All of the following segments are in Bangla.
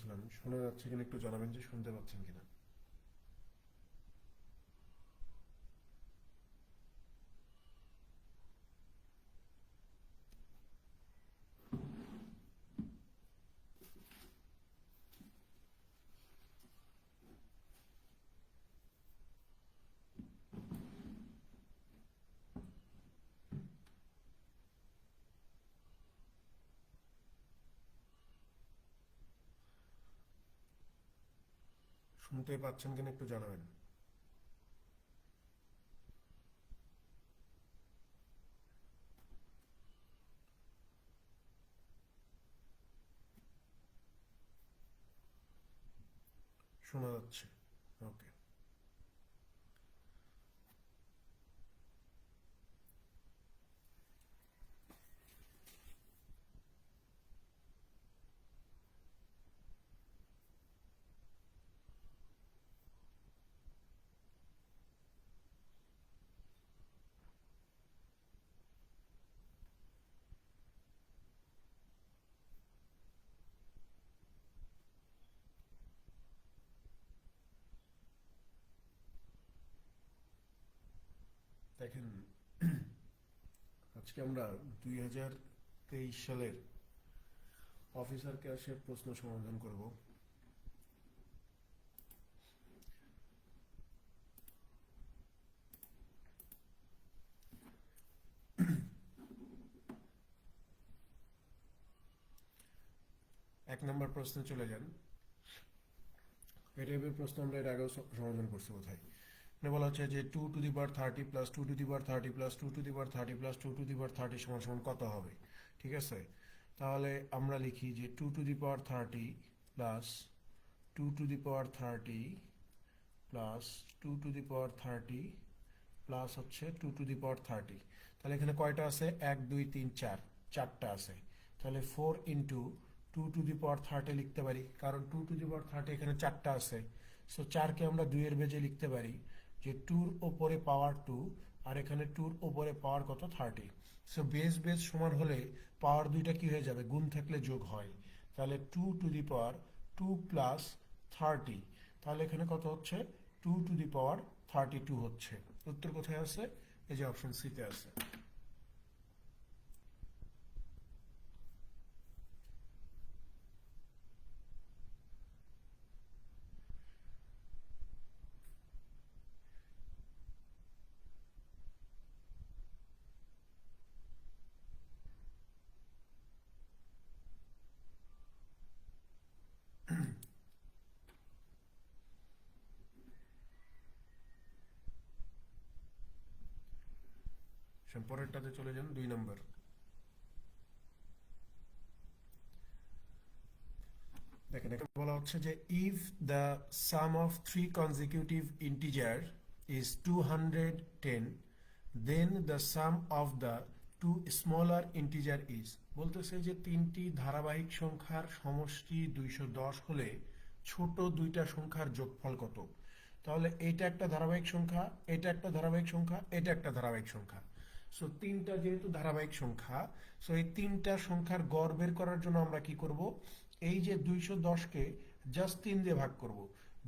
সালাম। শোনা যাচ্ছে কিনা একটু জানাবেন যে শুনতে পাচ্ছেন কিনা। শুনতে পাচ্ছেন কিনা একটু জানাবেন। শোনা যাচ্ছে। ওকে। দেখেন, আজকে আমরা 2023 সালের অফিসার ক্যাশের প্রশ্ন সমাধান করব। এক নম্বর প্রশ্নে চলে যান। এই টাইপের প্রশ্ন আমরা এর আগেও সমাধান করছি কোথায়। মানে বলা হচ্ছে যে 2 to the power 30 plus 2 to the power 30 plus 2 to the power 30 plus 2 to the power 30 সমান সমান কত হবে। ঠিক আছে, তাহলে আমরা লিখি যে 2 to the power 30 plus 2 to the power 30 plus 2 to the power 30 plus হচ্ছে 2 to the power 30। তাহলে এখানে কয়টা আছে? 1 2 3 4, চারটা আছে। তাহলে 4 into 2 to the power 30 লিখতে পারি, কারণ 2 to the power 30 এখানে চারটা আছে। সো 4কে আমরা 2 এর বেজে লিখতে পারি যে 2'র ওপরে পাওয়ার 2, আর এখানে 2'র ওপরে পাওয়ার কত? 30। সো বেস বেস সমান হলে পাওয়ার দুইটা কি হয়ে যাবে? গুণ থাকলে যোগ হয়। তাহলে 2 to the power 2 প্লাস 30, তাহলে এখানে কত হচ্ছে? 2 to the power 32 হচ্ছে। উত্তর কোথায় আছে? এই যে অপশন সিতে আছে। পরেরটাতে চলে যান, 2 নম্বর। দেখেন, এখানে বলা হচ্ছে যে if the sum of three consecutive integer is 210, then the sum of the two smaller integer is. বলতেছে যে তিনটি ধারাবাহিক সংখ্যার সমষ্টি 210 হলে ছোট দুইটা সংখ্যার যোগফল কত। তাহলে এটা একটা ধারাবাহিক সংখ্যা, এটা একটা ধারাবাহিক সংখ্যা, এটা একটা ধারাবাহিক সংখ্যা। সো তিনটা যেহেতু ধারাবাহিক সংখ্যা, সো এই তিনটা সংখ্যার গড় বের করার জন্য আমরা কি করব? এই যে 210কে জাস্ট 3 দিয়ে ভাগ করব।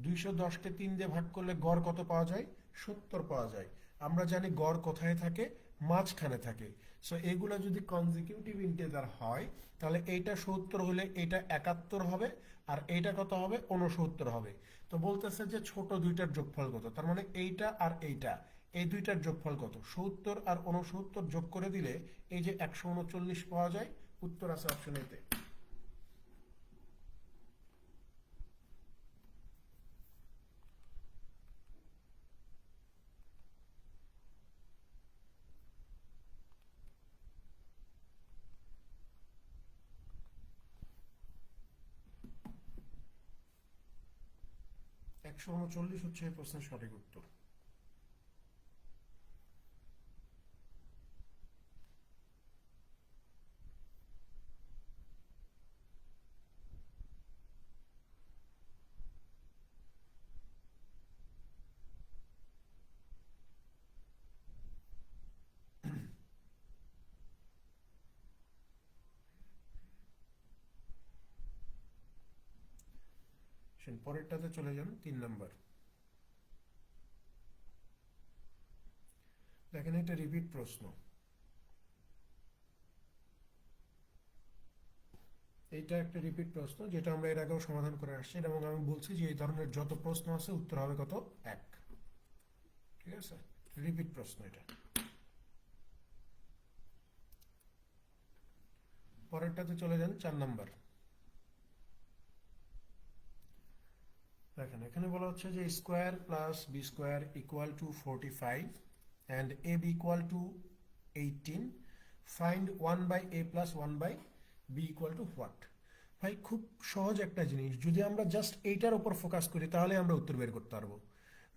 210কে 3 দিয়ে ভাগ করলে গড় কত পাওয়া যায়? 70 পাওয়া যায়। আমরা জানি গড় কোথায় থাকে? মাঝখানে থাকে। সো এগুলা যদি কনজিকিউটিভ ইন্টিজার হয়, তাহলে এইটা 70 হলে এটা 71 হবে, আর এইটা কত হবে? 69 হবে। তো বলতেছে যে ছোট দুইটার যোগফল কত। তার মানে এইটা আর এইটা, এই দুইটার যোগফল কত? 70 আর 69 যোগ করে দিলে এই যে 139 পাওয়া যায়। উত্তর আছে অপশন এতে। 139 হচ্ছে এই প্রশ্নের সঠিক উত্তর। পরেরটাতে চলে যান 3 নাম্বার। দেখেন এটা রিপিট প্রশ্ন। এইটা একটা রিপিট প্রশ্ন যেটা আমরা এর আগেও সমাধান করে আসছি, এবং আমি বলছি যে এই ধরনের যত প্রশ্ন আছে উত্তর হবে কত? 1। ঠিক আছে, রিপিট প্রশ্ন এটা। পরেরটাতে চলে যান 4 নাম্বার। দেখেন এখানে বলা হচ্ছে যে square plus B square equal to 45 and A B equal to 18, find 1/a plus 1/b equal to what. ভাই খুব সহজ একটা জিনিস, যদি আমরা জাস্ট এইটার উপর ফোকাস করি তাহলে আমরা উত্তর বের করতে পারবো।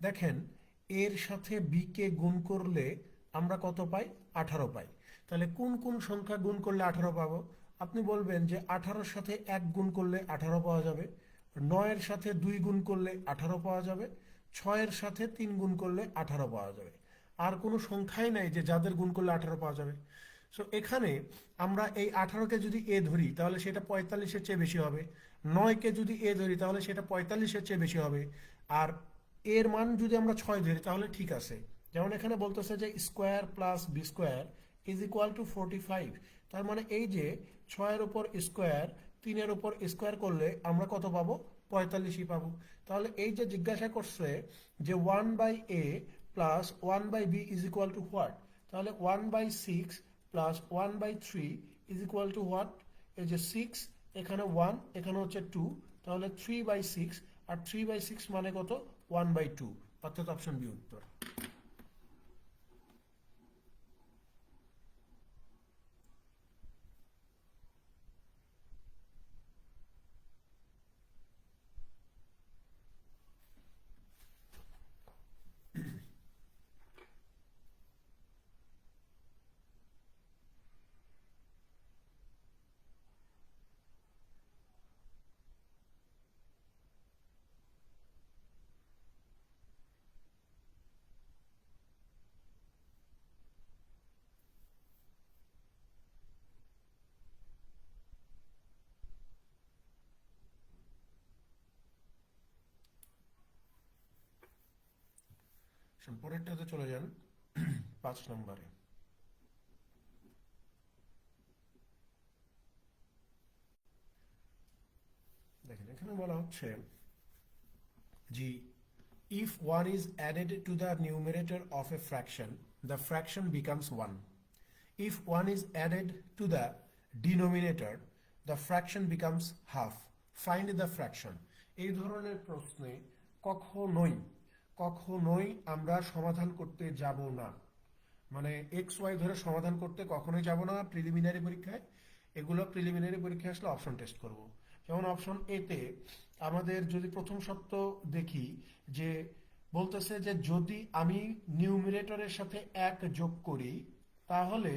দেখেন এর সাথে বি কে গুণ করলে আমরা কত পাই? 18 পাই। তাহলে কোন কোন সংখ্যা গুণ করলে 18 পাবো? আপনি বলবেন যে 18-র সাথে 1 গুণ করলে 18 পাওয়া যাবে, 9-এর সাথে 2 গুণ করলে 18 পাওয়া যাবে, 6-এর সাথে 3 গুণ করলে 18 পাওয়া যাবে। আর কোনো সংখ্যাই নাই যে যাদের গুণ করলে 18 পাওয়া যাবে। সো এখানে আমরা এই 18কে যদি এ ধরি তাহলে সেটা 45-এর চেয়ে বেশি হবে, 9কে যদি এ ধরি তাহলে সেটা 45-এর চেয়ে বেশি হবে, আর এর মান যদি আমরা 6 ধরি তাহলে ঠিক আছে। যেমন এখানে বলতেছে যে square plus B square is equal to 45, তার মানে এই যে 6-এর উপর স্কোয়ার 3-এর উপর স্কোয়ার করলে আমরা কত পাবো? 45ই পাবো। তাহলে এই যে জিজ্ঞাসা করছে যে 1/a plus 1/b is equal to what, তাহলে 1/6 plus 1/3 is equal to what? এই যে 6, এখানে 1, এখানে হচ্ছে 2, তাহলে 3/6, আর 3/6 মানে কত? 1/2, অর্থাৎ অপশন বি উত্তর। পরেরটাতে চলে যান 5 নম্বরে। দেখেন এখানে বলা হচ্ছে যে if 1 is added to the numerator of a fraction, the fraction becomes 1. If 1 is added to the denominator, the fraction becomes half. Find the fraction. এই ধরনের প্রশ্নে কখনোই কখনোই আমরা সমাধান করতে যাব না, মানে এক্স ওয়াই ধরে সমাধান করতে কখনোই যাব না প্রিলিমিনারি পরীক্ষায়। এগুলো প্রিলিমিনারি পরীক্ষায় আসলে অপশন টেস্ট করব। যেমন অপশন এতে আমাদের যদি প্রথম শর্ত দেখি, যে বলতেছে যে যদি আমি নিউমিরেটরের সাথে 1 যোগ করি তাহলে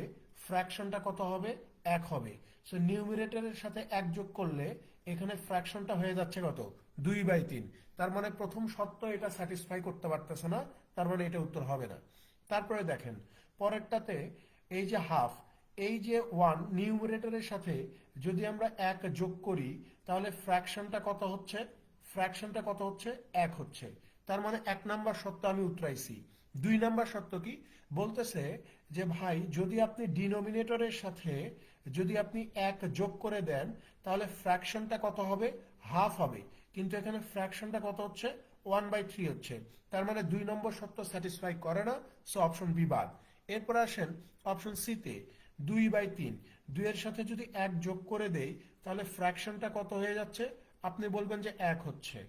ফ্র্যাকশনটা কত হবে? 1 হবে। সো নিউমিরেটরের সাথে 1 যোগ করলে এখানে ফ্র্যাকশনটা হয়ে যাচ্ছে কত? 2/3। তার মানে প্রথম শর্ত এটা স্যাটিসফাই করতে পারতেছে না, তার মানে এটা উত্তর হবে না। তারপরে দেখেন পরেরটাতে এই যে হাফ, এই যে 1 নিউমিরেটরের সাথে যদি আমরা 1 যোগ করি তাহলে ফ্র্যাকশনটা কত হচ্ছে? ফ্র্যাকশনটা কত হচ্ছে? 1 হচ্ছে। তার মানে 1 নাম্বার শর্ত আমি উতরাইছি। 2 নাম্বার শর্ত কি বলতেছে? যে ভাই যদি আপনি ডিনোমিনেটরের সাথে যদি আপনি 1 যোগ করে দেন তাহলে ফ্র্যাকশনটা কত হবে? হাফ হবে। কিন্তু এখানে ফ্র্যাকশনটা কত হচ্ছে? 1/3 হচ্ছে। তার মানে 2 নম্বর শর্ত স্যাটিসফাই করে না, সো অপশন বি বাদ। এরপর আসেন অপশন সিতে 2/3, 2 এর সাথে যদি 1 যোগ করে দেই তাহলে ফ্র্যাকশনটা কত হয়ে যাচ্ছে? আপনি বলবেন যে 1 হচ্ছে।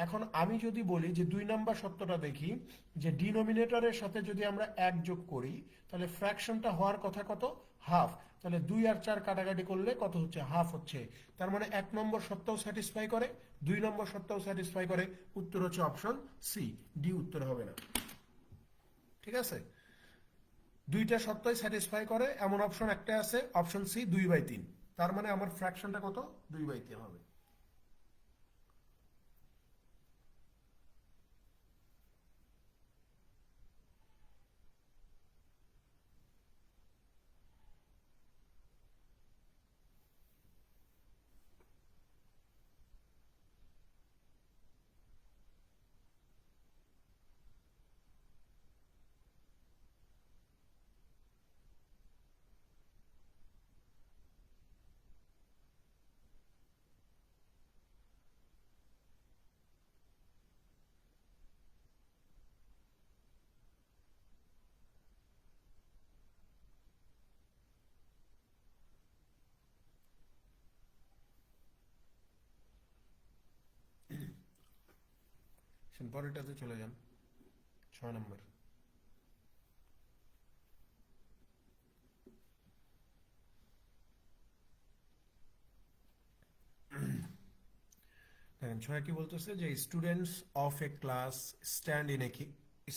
এখন আমি যদি বলি যে 2 নাম্বার শর্তটা দেখি, যে ডিনোমিনেটরের সাথে যদি আমরা 1 যোগ করি তাহলে ফ্র্যাকশনটা হওয়ার কথা কত? হাফ। তাহলে 2 আর 4 কাটাকাটি করলে কত হচ্ছে? হাফ হচ্ছে। তার মানে 1 নম্বর শর্তও স্যাটিসফাই করে, 2 নম্বর শর্তও স্যাটিসফাই করে। উত্তর হচ্ছে অপশন সি, ডি উত্তর হবে না। ঠিক আছে, দুইটা শর্তই স্যাটিসফাই করে এমন অপশন একটা আছে, অপশন সি 2/3। তার মানে আমার ফ্র্যাকশনটা কত? 2/3 হবে। পরেরটাতে চলে যান, 6 নম্বর। দেখেন 6 কি বলতেছে যে students of A class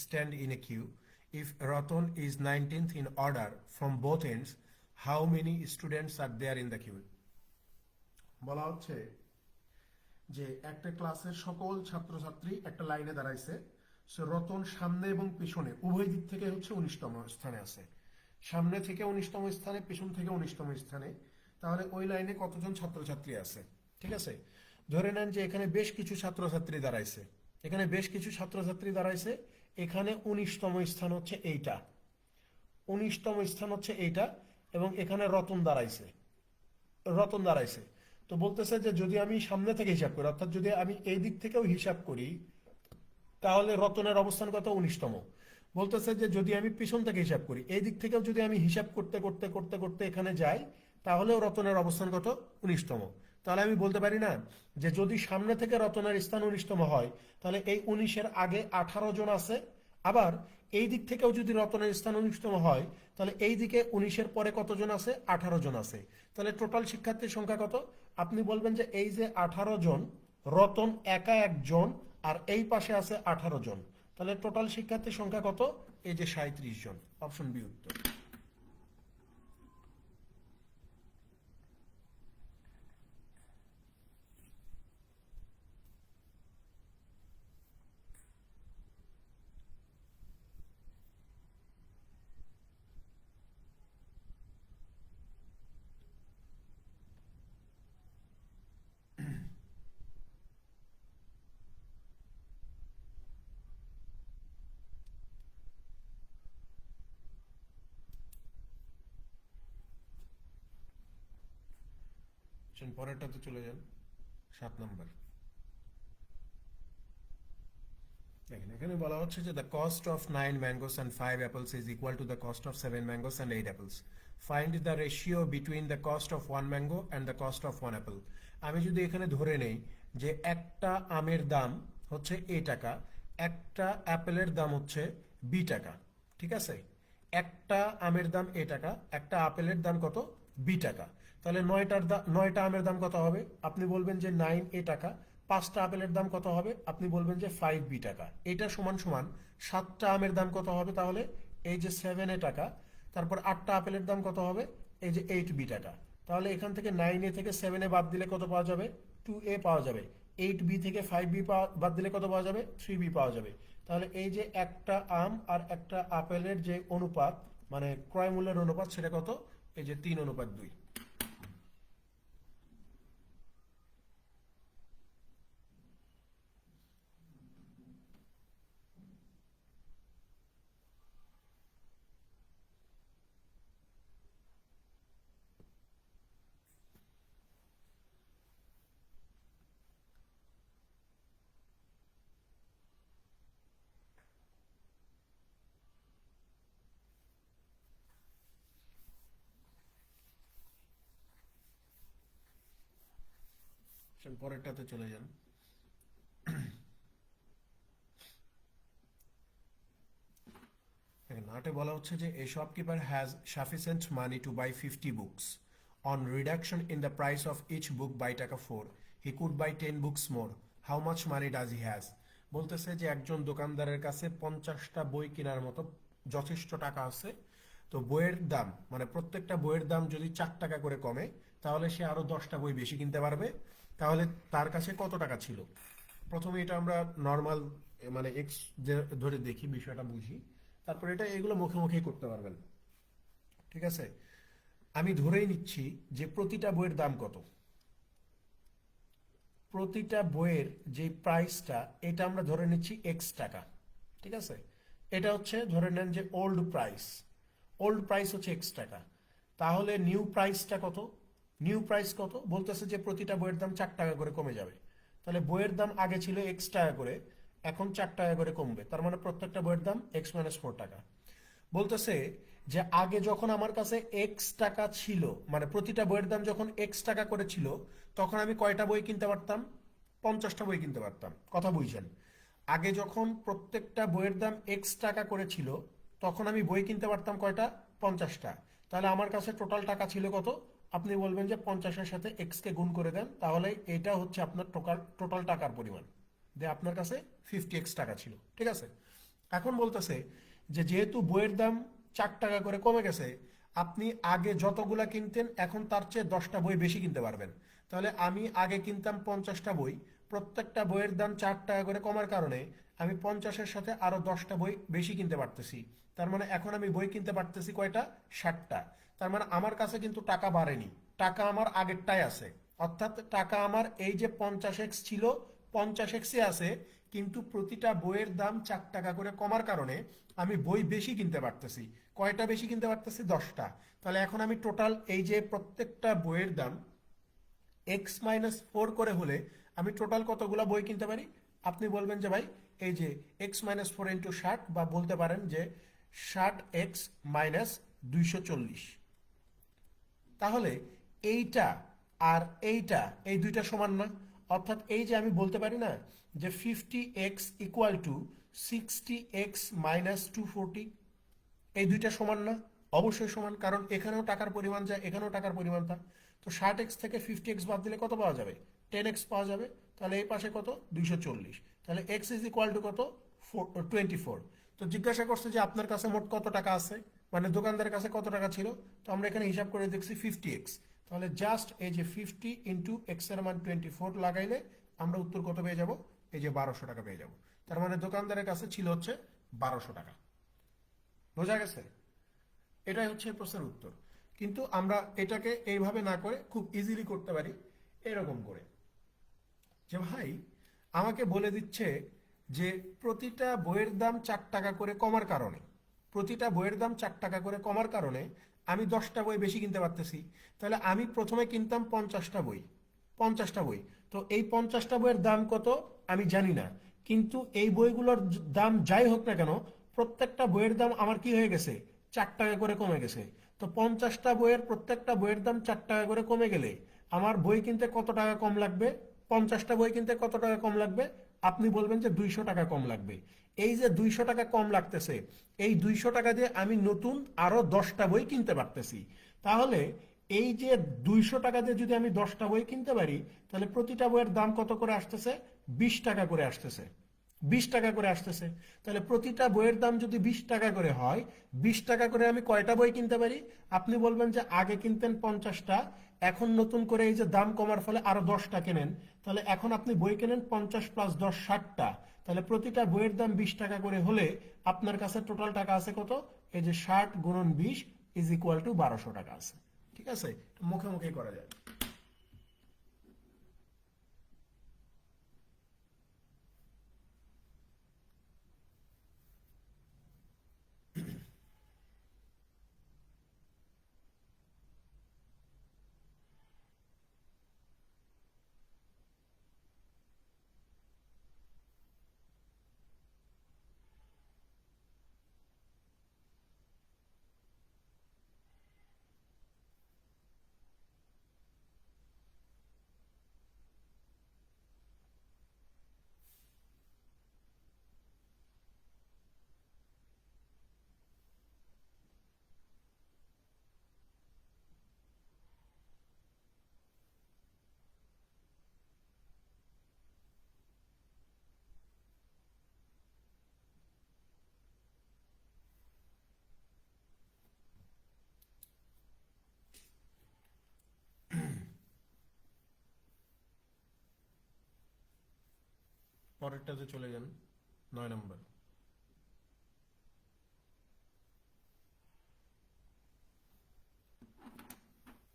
stand in a queue. If Ratan is 19th in order from both ends, how many students are there in the queue? বলা হচ্ছে যে একটা ক্লাসের সকল ছাত্রছাত্রী একটা লাইনে দাঁড়াইছে, সো রতন সামনে এবং পিছনে উভয় দিক থেকে হচ্ছে 19তম স্থানে আছে। সামনে থেকে 19তম স্থানে, পিছন থেকে 19তম স্থানে। তাহলে ওই লাইনে কতজন ছাত্রছাত্রী আছে? ঠিক আছে, ধরে নেন যে এখানে বেশ কিছু ছাত্রছাত্রী দাঁড়াইছে, এখানে বেশ কিছু ছাত্রছাত্রী দাঁড়াইছে, এখানে 19তম স্থান হচ্ছে এইটা, 19তম স্থান হচ্ছে এইটা, এবং এখানে রতন দাঁড়াইছে, রতন দাঁড়াইছে। তো বলতেছে যে যদি আমি সামনে থেকে হিসাব করি, অর্থাৎ যদি আমি এই দিক থেকেও হিসাব করি, তাহলে রতনের অবস্থান কত? 19তম। বলতেছে যে যদি আমি পিছন থেকে হিসাব করি, এই দিক থেকেও যদি আমি হিসাব করতে করতে করতে করতে এখানে যাই, তাহলেও রতনের অবস্থান কত? 19তম। তাহলে আমি বলতে পারি না যে যদি সামনে থেকে রতনের স্থান 19তম হয়, তাহলে এই 19-এর আগে 18 জন আছে, আবার এই দিক থেকেও যদি রতনের স্থান 19তম হয়, তাহলে এই দিকে 19-এর পরে কতজন আছে? 18 জন আছে। তাহলে টোটাল শিক্ষার্থীর সংখ্যা কত? আপনি বলবেন যে এই যে 18 জন, রতন একা একজন, আর এই পাশে আছে 18 জন, তাহলে টোটাল শিক্ষার্থীর সংখ্যা কত? এই যে 37 জন। অপশন বি উত্তর। পরেরটাতে চলে যান, 7 নম্বর। দেখেন এখানে বলা হচ্ছে যে the cost of 9 mangoes and 5 apples is equal to the cost of 7 mangoes and 8 apples. Find the ratio between the cost of 1 mango and the cost of 1 Apple. আমি যদি এখানে ধরে নেই যে একটা আমের দাম হচ্ছে A টাকা, একটা অ্যাপেলের দাম হচ্ছে B টাকা, ঠিক আছে? একটা আমের দাম A টাকা, একটা আপেলের দাম কত? B টাকা। তাহলে 9টা আমের দাম কত হবে? আপনি বলবেন যে 9A টাকা। 5টা আপেলের দাম কত হবে? আপনি বলবেন যে 5B টাকা। এটা সমান সমান 7টা আমের দাম কত হবে? তাহলে এই যে 7A টাকা। তারপর 8টা আপেলের দাম কত হবে? এই যে 8B টাকা। তাহলে এখান থেকে 9A থেকে 7A বাদ দিলে কত পাওয়া যাবে? 2A পাওয়া যাবে। 8B থেকে 5B বাদ দিলে কত পাওয়া যাবে? 3B পাওয়া যাবে। তাহলে এই যে একটা আম আর একটা আপেলের যে অনুপাত, মানে ক্রয় মূল্যের অনুপাত, সেটা কত? এই যে 3:2। পরেরটাতে চলে যান। নাটে বলা হচ্ছে যে a shopkeeper has sufficient money to buy 50 books. On reduction in the price of each book by টাকা 4, he could buy 10 books more. How much money does he has? বলতেছে যে একজন দোকানদারের কাছে 50টা বই কেনার মতো যথেষ্ট টাকা আছে। তো বইয়ের দাম, মানে প্রত্যেকটা বইয়ের দাম যদি 4 টাকা করে কমে, তাহলে সে আরো 10টা বই বেশি কিনতে পারবে। তাহলে তার কাছে কত টাকা ছিল? প্রথমে এটা আমরা নর্মাল, মানে এক্স ধরে দেখি, বিষয়টা বুঝি, তারপর এটা এগুলো মুখে মুখেই করতে পারবেন, ঠিক আছে? আমি ধরেই নিচ্ছি যে প্রতিটা বইয়ের দাম কত। প্রতিটা বইয়ের যে প্রাইসটা, এটা আমরা ধরে নিচ্ছি এক্স টাকা, ঠিক আছে? এটা হচ্ছে ধরে নেন যে ওল্ড প্রাইস, ওল্ড প্রাইস হচ্ছে এক্স টাকা। তাহলে নিউ প্রাইসটা কত? নিউ প্রাইস কত? বলতেছে যে প্রতিটা বইয়ের দাম 4 টাকা করে কমে যাবে। তাহলে বইয়ের দাম আগে ছিল এক্স টাকা করে, এখন 4 টাকা করে কমবে, তার মানে প্রত্যেকটা বইয়ের দাম x-4 টাকা। বলতেছে যে আগে যখন আমার কাছে এক্স টাকা ছিল, মানে প্রতিটা বইয়ের দাম যখন এক্স টাকা করে ছিল, তখন আমি কয়টা বই কিনতে পারতাম? 50টা বই কিনতে পারতাম। কথা বুঝছেন? আগে যখন প্রত্যেকটা বইয়ের দাম এক্স টাকা করে ছিল, তখন আমি বই কিনতে পারতাম কয়টা? 50টা। তাহলে আমার কাছে টোটাল টাকা ছিল কত? আপনি বলবেন যে 50-এর সাথে এক্স কে গুণ করে দেন, তাহলে এটা হচ্ছে আপনার টোটাল টোটাল টাকার পরিমাণ। যে আপনার কাছে 50x টাকা ছিল, ঠিক আছে? এখন বলতেছে যে যেহেতু বইয়ের দাম 4 টাকা করে কমে গেছে, আপনি আগে যতগুলা কিনতেন এখন তার চেয়ে 10টা বই বেশি কিনতে পারবেন। তাহলে আমি আগে কিনতাম 50টা বই, প্রত্যেকটা বইয়ের দাম 4 টাকা করে কমার কারণে আমি 50-এর সাথে আরো 10টা বই বেশি কিনতে পারতেছি। তার মানে এখন আমি বই কিনতে পারতেছি কয়টা? 60টা। তার মানে আমার কাছে কিন্তু টাকা বাড়েনি, টাকা আমার আগেরটাই আছে। অর্থাৎ টাকা আমার এই যে 50x ছিল, 50x-ই আছে, কিন্তু প্রতিটা বইয়ের দাম 4 টাকা করে কমার কারণে আমি বই বেশি কিনতে পারতেছি। কয়টা বেশি কিনতে পারতেছি? 10টা। তাহলে এখন আমি টোটাল এই যে প্রত্যেকটা বইয়ের দাম x-4 করে হলে আমি টোটাল কতগুলা বই কিনতে পারি? আপনি বলবেন যে ভাই এই যে x-4 ইন্টু 60, বা বলতে পারেন যে 60x-240। তাহলে এইটা আর এইটা, এই দুইটা সমান না? অর্থাৎ এই যে আমি বলতে পারি না যে 50x ইকুয়াল টু 60x-240, এই দুইটা সমান না? অবশ্যই সমান, কারণ এখানেও টাকার পরিমাণ যা, এখানেও টাকার পরিমাণ তা। তো 60x থেকে 50x বাদ দিলে কত পাওয়া যাবে? 10x পাওয়া যাবে। তাহলে এই পাশে কত? 240। তাহলে x ইজ ইকুয়াল টু কত? 24। তো জিজ্ঞাসা করছে যে আপনার কাছে মোট কত টাকা আছে, মানে দোকানদারের কাছে কত টাকা ছিল। তো আমরা এখানে হিসাব করে দেখছি 50x। তাহলে জাস্ট এই যে 50 ইন্টু এক্স এর মান 24 লাগাইলে আমরা উত্তর কত পেয়ে যাব? এই যে 1200 টাকা পেয়ে যাব। তার মানে দোকানদারের কাছে ছিল হচ্ছে 1200 টাকা। বোঝা গেছে? এটাই হচ্ছে প্রশ্নের উত্তর। কিন্তু আমরা এটাকে এইভাবে না করে খুব ইজিলি করতে পারি এরকম করে, যে ভাই আমাকে বলে দিচ্ছে যে প্রতিটা বইয়ের দাম 4 টাকা করে কমার কারণে, প্রতিটা বইয়ের দাম 4 টাকা করে কমার কারণে আমি 10টা বই বেশি কিনতে পারতেছি। তাহলে আমি প্রথমে কিনতাম 50টা বই, 50টা বই। তো এই 50টা বইয়ের দাম কত আমি জানি না, কিন্তু এই বইগুলোর দাম যাই হোক না কেন, প্রত্যেকটা বইয়ের দাম আমার কি হয়ে গেছে? 4 টাকা করে কমে গেছে। তো 50টা বইয়ের প্রত্যেকটা বইয়ের দাম 4 টাকা করে কমে গেলে আমার বই কিনতে কত টাকা কম লাগবে? 50টা বই কিনতে কত টাকা কম লাগবে? আপনি বলবেন যে 200 টাকা কম লাগবে। এই যে 200 টাকা কম লাগতেছে, এই 200 টাকা দিয়ে আমি নতুন আরো 10টা বই কিনতে পারতেছি। তাহলে এই যে 200 টাকা দিয়ে যদি আমি 10টা বই কিনতে পারি, তাহলে প্রতিটা বইয়ের দাম কত করে আসতেছে? 20 টাকা করে আসতেছে। 20 টাকা করে আসতেছে। তাহলে প্রতিটা বইয়ের দাম যদি 20 টাকা করে হয়, 20 টাকা করে আমি কয়টা বই কিনতে পারি? আপনি বলবেন যে আগে কিনতেন 50টা, এখন নতুন করে এই যে দাম কমার ফলে আরো 10টা কেনেন। তাহলে এখন আপনি বই কেনেন 50 প্লাস 10 60টা। তাহলে প্রতিটা বইয়ের দাম 20 টাকা করে হলে আপনার কাছে টোটাল টাকা আছে কত? এই যে 60 গুণন 20 ইজ ইকুয়াল টু 1200 টাকা আছে। ঠিক আছে? মুখে মুখে করা যায়। পরেরটাতে চলে যান, 9 নম্বর।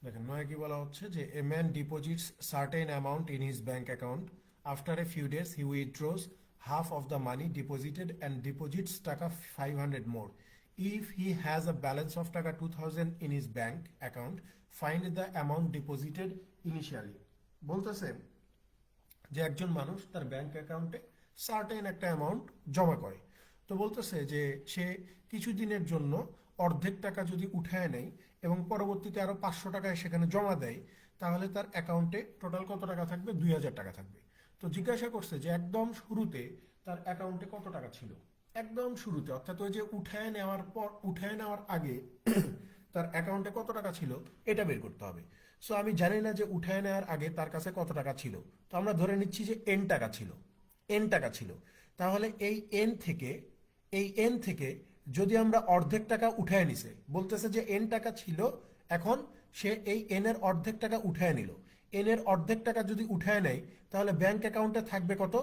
দেখেন 9 কি বলা হচ্ছে যে a man deposits certain amount in his bank account, after a few days he withdraws half of the money deposited and deposits taka 500 more. If he has a balance of taka 2000 in his bank account, find the amount deposited initially. বলতেছে যে একজন মানুষ তার ব্যাংক অ্যাকাউন্টে সার্টেন একটা অ্যামাউন্ট জমা করে। তো বলতেছে যে সে কিছুদিনের জন্য অর্ধেক টাকা যদি উঠায় নেয় এবং পরবর্তীতে আরো 500 টাকায় সেখানে জমা দেয়, তাহলে তার অ্যাকাউন্টে টোটাল কত টাকা থাকবে? 2000 টাকা থাকবে। তো জিজ্ঞাসা করছে যে একদম শুরুতে তার অ্যাকাউন্টে কত টাকা ছিল একদম শুরুতে, অর্থাৎ ওই যে উঠায় নেওয়ার আগে তার অ্যাকাউন্টে কত টাকা ছিল এটা বের করতে হবে। সো আমি জানি না যে উঠায় নেওয়ার আগে তার কাছে কত টাকা ছিল, তো আমরা ধরে নিচ্ছি যে এন টাকা ছিল, এন টাকা ছিল। তাহলে এই এন থেকে যদি আমরা অর্ধেক টাকা উঠায় নিছে, বলতেছে যে এন টাকা ছিল, এখন সে এই এন এর অর্ধেক টাকা উঠায় নিল। এন এর অর্ধেক টাকা যদি উঠায় নেয় তাহলে ব্যাংক অ্যাকাউন্টে থাকবে কত,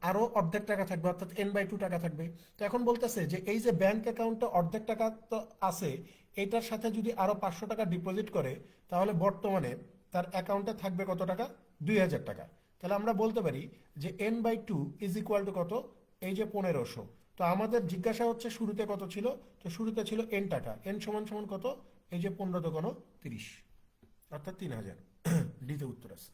আরো অর্ধেক টাকা থাকবে, অর্থাৎ n/2 টাকা থাকবে। তো এখন বলতেছে যে এই যে ব্যাংক অ্যাকাউন্টে অর্ধেক টাকা তো আছে, এটার সাথে যদি আরো 500 টাকা ডিপোজিট করে তাহলে বর্তমানে তার অ্যাকাউন্টে থাকবে কত টাকা, 2000 টাকা। তাহলে আমরা বলতে পারি যে n/2 ইজ ইকুয়াল টু কত, এই যে 1500। তো আমাদের জিজ্ঞাসা হচ্ছে শুরুতে কত ছিল, তো শুরুতে ছিল n টাকা, n সমান সমান কত, এই যে 15 দোকানো 30, অর্থাৎ 3000। ডিতে উত্তর আছে।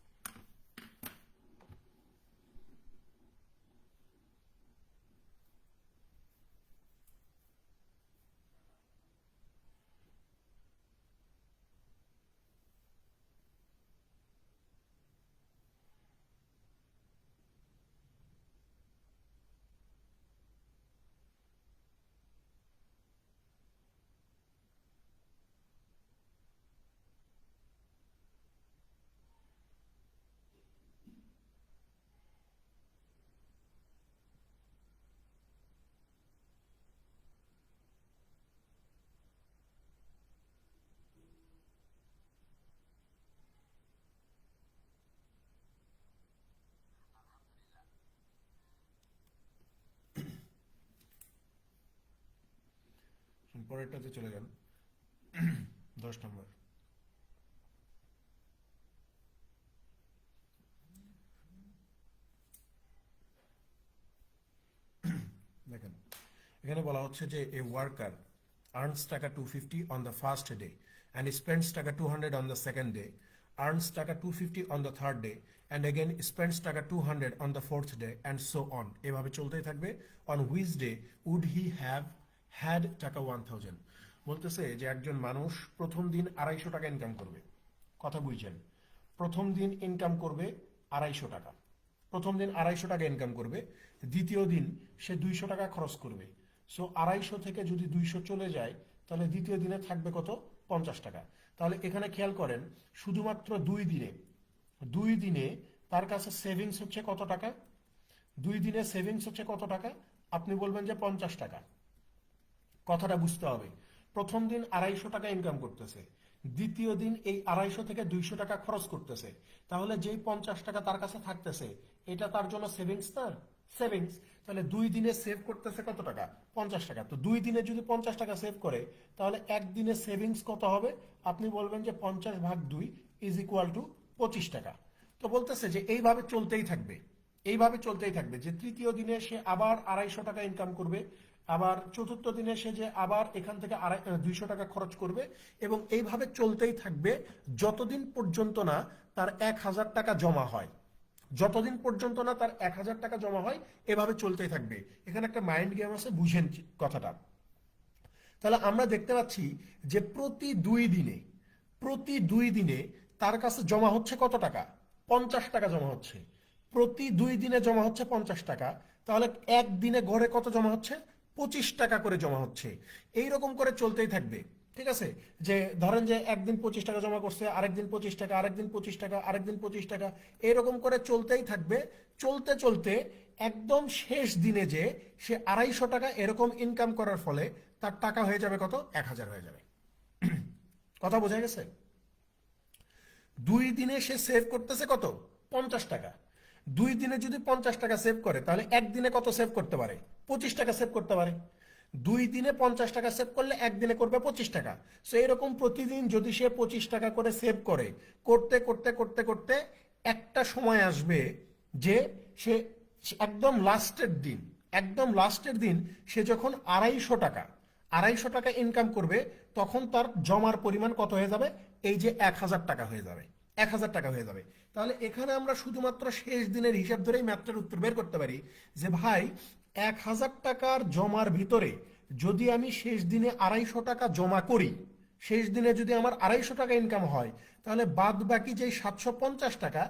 পরেরটাতে চলে যান, 10 নম্বর। দেখেন এখানে বলা হচ্ছে যে এ worker earns taka 250 on the first day and spends taka 200 on the second day, earns taka 250 on the third day and again spends taka 200 on the fourth day and so on. এভাবে চলতেই থাকবে। On which day would he have had taka 1000। বলতেছে যে একজন মানুষ প্রথম দিন 250 টাকা ইনকাম করবে, কথা বুঝছেন, প্রথম দিন ইনকাম করবে 250 টাকা, প্রথম দিন 250 টাকা ইনকাম করবে, দ্বিতীয় দিন সে 200 টাকা খরচ করবে। সো 250 থেকে যদি 200 চলে যায় তাহলে দ্বিতীয় দিনে থাকবে কত, 50 টাকা। তাহলে এখানে খেয়াল করেন শুধুমাত্র 2 দিনে তার কাছে সেভিংস হচ্ছে কত টাকা, 2 দিনে সেভিংস হচ্ছে কত টাকা, আপনি বলবেন যে 50 টাকা। কথাটা বুঝতে হবে, প্রথম দিন 250 টাকা ইনকাম করতেছে, দ্বিতীয় দিন এই 250 থেকে 200 টাকা খরচ করতেছে, তাহলে যেই 50 টাকা তার কাছে থাকতেছে এটা তার জন্য সেভিংস, তার সেভিংস। তাহলে 2 দিনে সেভ করতেছে কত টাকা, 50 টাকা। তো 2 দিনে যদি 50 টাকা সেভ করে তাহলে একদিনে সেভিংস কত হবে, আপনি বলবেন যে 50/2 ইজ ইকুয়াল টু 25 টাকা। তো বলতেছে যে এইভাবে চলতেই থাকবে, এইভাবে চলতেই থাকবে, যে তৃতীয় দিনে সে আবার 250 টাকা ইনকাম করবে, আবার চতুর্থ দিনে সে যে আবার এখান থেকে 200 টাকা খরচ করবে, এবং এইভাবে চলতেই থাকবে যতদিন পর্যন্ত না তার 1000 টাকা জমা হয়, যতদিন পর্যন্ত না তার 1000 টাকা জমা হয় এভাবে চলতেই থাকবে। এখানে একটা মাইন্ড গেম আছে, বুঝেন কথাটা। তাহলে আমরা দেখতে পাচ্ছি যে প্রতি দুই দিনে তার কাছে জমা হচ্ছে কত টাকা, 50 টাকা জমা হচ্ছে, প্রতি 2 দিনে জমা হচ্ছে 50 টাকা। তাহলে একদিনে গড়ে কত জমা হচ্ছে, 25 টাকা করে জমা হচ্ছে। এইরকম করে চলতেই থাকবে, ঠিক আছে। যে ধরেন যে একদিন 25 টাকা জমা করছে, আরেকদিন 25 টাকা, আরেকদিন 25 টাকা, আরেকদিন 25 টাকা, এরকম করে চলতেই থাকবে। চলতে চলতে একদম শেষ দিনে যে সে 250 টাকা এরকম ইনকাম করার ফলে তার টাকা হয়ে যাবে কত, 1000 হয়ে যাবে। কথা বোঝা গেছে? 2 দিনে সে সেভ করতেছে কত, 50 টাকা। 2 দিনে যদি 50 টাকা সেভ করে তাহলে একদিনে কত সেভ করতে পারে, 25 টাকা সেভ করতে পারে। 2 দিনে 50 টাকা সেভ করলে একদিনে করবে 25 টাকা। সো এরকম প্রতিদিন যদি সে 25 টাকা করে সেভ করে, করতে করতে করতে করতে একটা সময় আসবে যে সে একদম লাস্টের দিন সে যখন 250 টাকা ইনকাম করবে, তখন তার জমার পরিমাণ কত হয়ে যাবে, এই যে 1000 টাকা হয়ে যাবে, 1000 টাকা হয়ে যাবে। তাহলে এখানে আমরা শুধুমাত্র শেষ দিনের হিসাব ধরেই ম্যাথটার উত্তর বের করতে পারি যে ভাই 1000 টাকার জমার ভিতরে যদি আমি শেষ দিনে 250 টাকা জমা করি, শেষ দিনে যদি আমার 250 টাকা ইনকাম হয়, তাহলে বাদ বাকি যে 750 টাকা,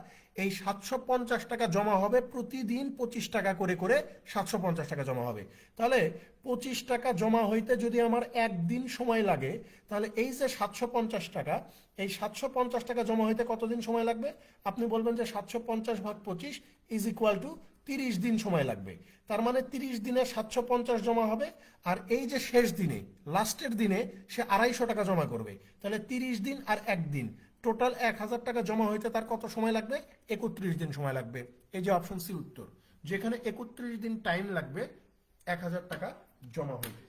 এই 750 টাকা জমা হবে প্রতিদিন 25 টাকা করে করে 750 টাকা জমা হবে। তাহলে 25 টাকা জমা হইতে যদি আমার একদিন সময় লাগে, তাহলে এই যে 750 টাকা, এই 750 টাকা জমা হইতে কতদিন সময় লাগবে? আপনি বলবেন যে 750/25 ইজ ইকুয়াল টু 30 দিন সময় লাগবে। তার মানে 30 দিনে 750 জমা হবে, আর এই যে শেষ দিনে, লাস্টের দিনে সে 250 টাকা জমা করবে। তাহলে 30 দিন আর একদিন, টোটাল 1000 টাকা জমা হইতে তার কত সময় লাগবে? 31 দিন সময় লাগবে। এই যে অপশন সি উত্তর, যেখানে 31 দিন টাইম লাগবে 1000 টাকা জমা হইতে।